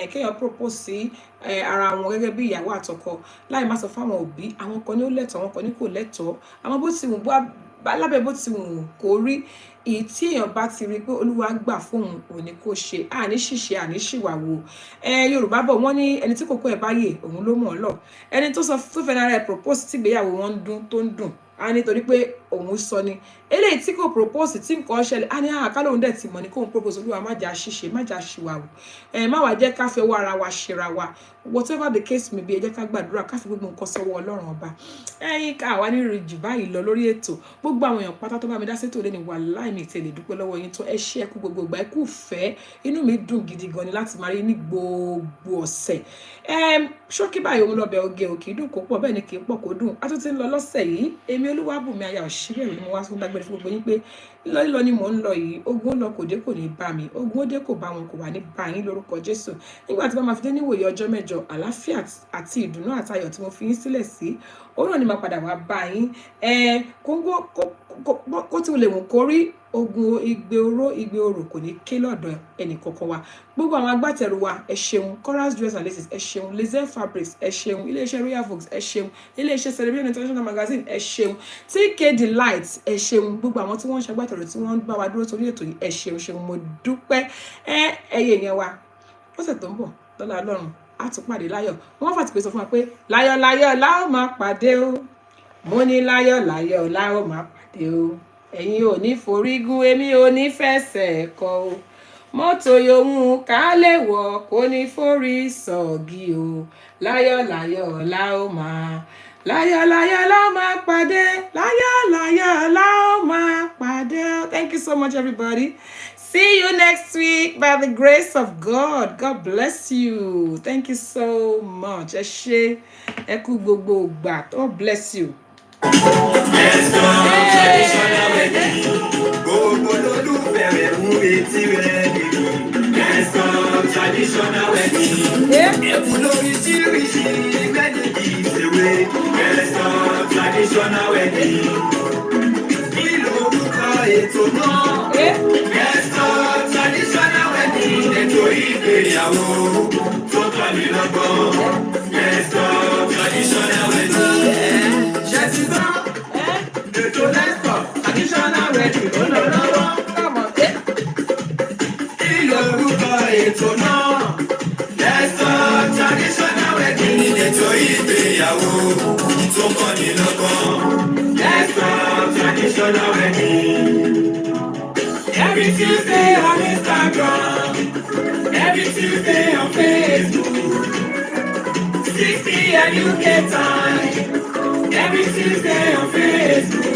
B: kéèyàn propose sí ara wọn gẹ́gẹ́ bí ìyàwó àtọkọ láì má sọ fáwọn òbí. Àwọn kan ní ó lẹ́tọ̀ọ́, àwọn kan ní kò lẹ́tọ̀ọ́. Àmọ́ bó ti wù lábẹ́ bó ti wù kó rí, èyí tí èèyàn bá ti rí pé Olúwa gbà fóun òní kò ṣe, àní ṣìṣe àní ṣìwàwò. Yorùbá bọ̀ wọ́n ní ẹni tí kòkó ẹ̀ bá yè òun ló mọ̀ ọ́ lọ. Ẹni tó fẹ́ náà rẹ̀ propose tí ìgbéyàwó wọn ń dún tó ń dùn á nítorí pé òun sọ ni eléyìí tí kò propose tí nǹkan ṣẹlẹ̀ á ní àkálò òun dẹ̀ ti mọ̀ ní kóun propose olúwa má jà ṣìṣe má jà ṣìwàwù má wàá jẹ́ ká fẹ́ wá ara wa ṣera wa whatever the case may be ẹ jẹ́ ká gbàdúrà ká fi gbogbo nǹkan sọ́wọ́ ọlọ́run ọba ẹ̀yin ká wá ní ìrìjì báyìí lọ lórí ètò gbogbo àwọn èèyàn pátá tó bá mi dá sétò lẹ́nu wà láì mi tẹ̀lé dúpẹ́ lọ́wọ́ yín tó ẹ ṣé ẹ kú gbogbo ìgbà ẹ kú fẹ́ inú mi dùn gidi gan ni láti máa rí ní gbogbo ọ̀sẹ̀ ṣókí báyìí òun lọ́bẹ̀ oge òkè dùn kó pọ̀ bẹ́ẹ̀ ni kì í pọ̀ kó dùn a tún ti ń lọ lọ́sẹ̀ yìí èmi Olúwabùnmi aya Òṣìbẹ̀rù ni mo wá fún dágbére fún gbogbo yín pé lílọ ni mò ń lọ yìí ogun lọ kò dé kò ní bá mi ogun ó dé kò bá wọn kò wà ní bá yín lórúkọ Jésù nígbà tí bá máa fi dé níwòye ọjọ́ mẹ́jọ àlàáfíà àti ìdùnnú àtayọ̀ tí mo fi yín sílẹ̀ sí òun náà ni máa padà wá bá yín kó tí mo lè mú kó rí ogun igbe oró igbe orò kò ní ké lọ́dọ̀ ẹnì kọ̀ọ̀kan wa gbogbo àwọn agbátẹrù wa ẹ ṣeun Chorus Dress and Laces ẹ ṣeun Laser Fabrics ẹ ṣeun iléeṣẹ́ Royal Vogues ẹ ṣeun iléeṣẹ́ Celebrity International Magazine ẹ ṣeun TK Delight ẹ ṣeun gbogbo àwọn tí wọ́n ń ṣagbátẹrù tí wọ́n ń bá wa dúró sórí ètò yìí ẹ ṣeun mo dúpẹ́ ẹyẹ yẹn wa lọ́sẹ̀ tó ń bọ̀ lọ́la Ọlọ́run á tún pàdé láyọ̀ wọ́n fàtí pé sọ fún wa pé láyọ̀ láyọ̀ la ó máa pàdé o mo ní láyọ̀ láyọ̀ la ó máa pàdé o ẹ̀yin ò ní forígun èmi ò ní fẹsẹ̀ kọ o mọ́tò yòówù ká lè wọ̀ kó ní forí sọ̀gì o láyọ̀ láyọ̀ la ó máa láyọ̀ láyọ̀ la ó máa pàdé láyọ̀ láyọ̀ la ó máa pàdé. Thank you so much everybody. See you next week by the grace of God. God bless you. Thank you so much. Ẹ ṣé ẹ kú gbogbo ìgbà. God bless you.
A: Traditional wedding. Gbogbo lólùfẹ́ rẹ̀ mú etí rẹ̀ nìyí. Traditional wedding. Ẹ̀kú lóríṣiríṣi wedding kì í ṣèwé. Traditional wedding. Kí lorúkọ ètò náà? Traditional wedding. Ètò ìgbéyàwó tó kọ́ni lọ́gbọ́n. Traditional wedding. Ètò traditional wedding ó lọ lọ́wọ́. Kí lorúkọ ètò náà? Traditional wedding. Ètò ìgbéyàwó tó kọ́ni lọ́gbọ́n. Traditional wedding. Every Tuesday on Instagram, every Tuesday on Facebook, 6 p.m. UK time, every Tuesday on Facebook.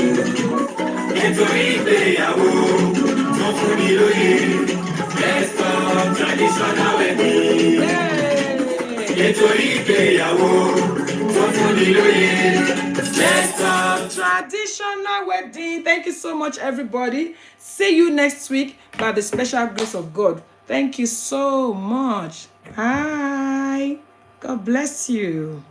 A: Ètò ìgbéyàwó tó fún mi lóye, best of traditional wedding. Ètò ìgbéyàwó tó fún mi lóye, best of
B: traditional wedding. Thank you so much everybody. See you next week by the special grace of God. Thank you so much. Bye. God bless you.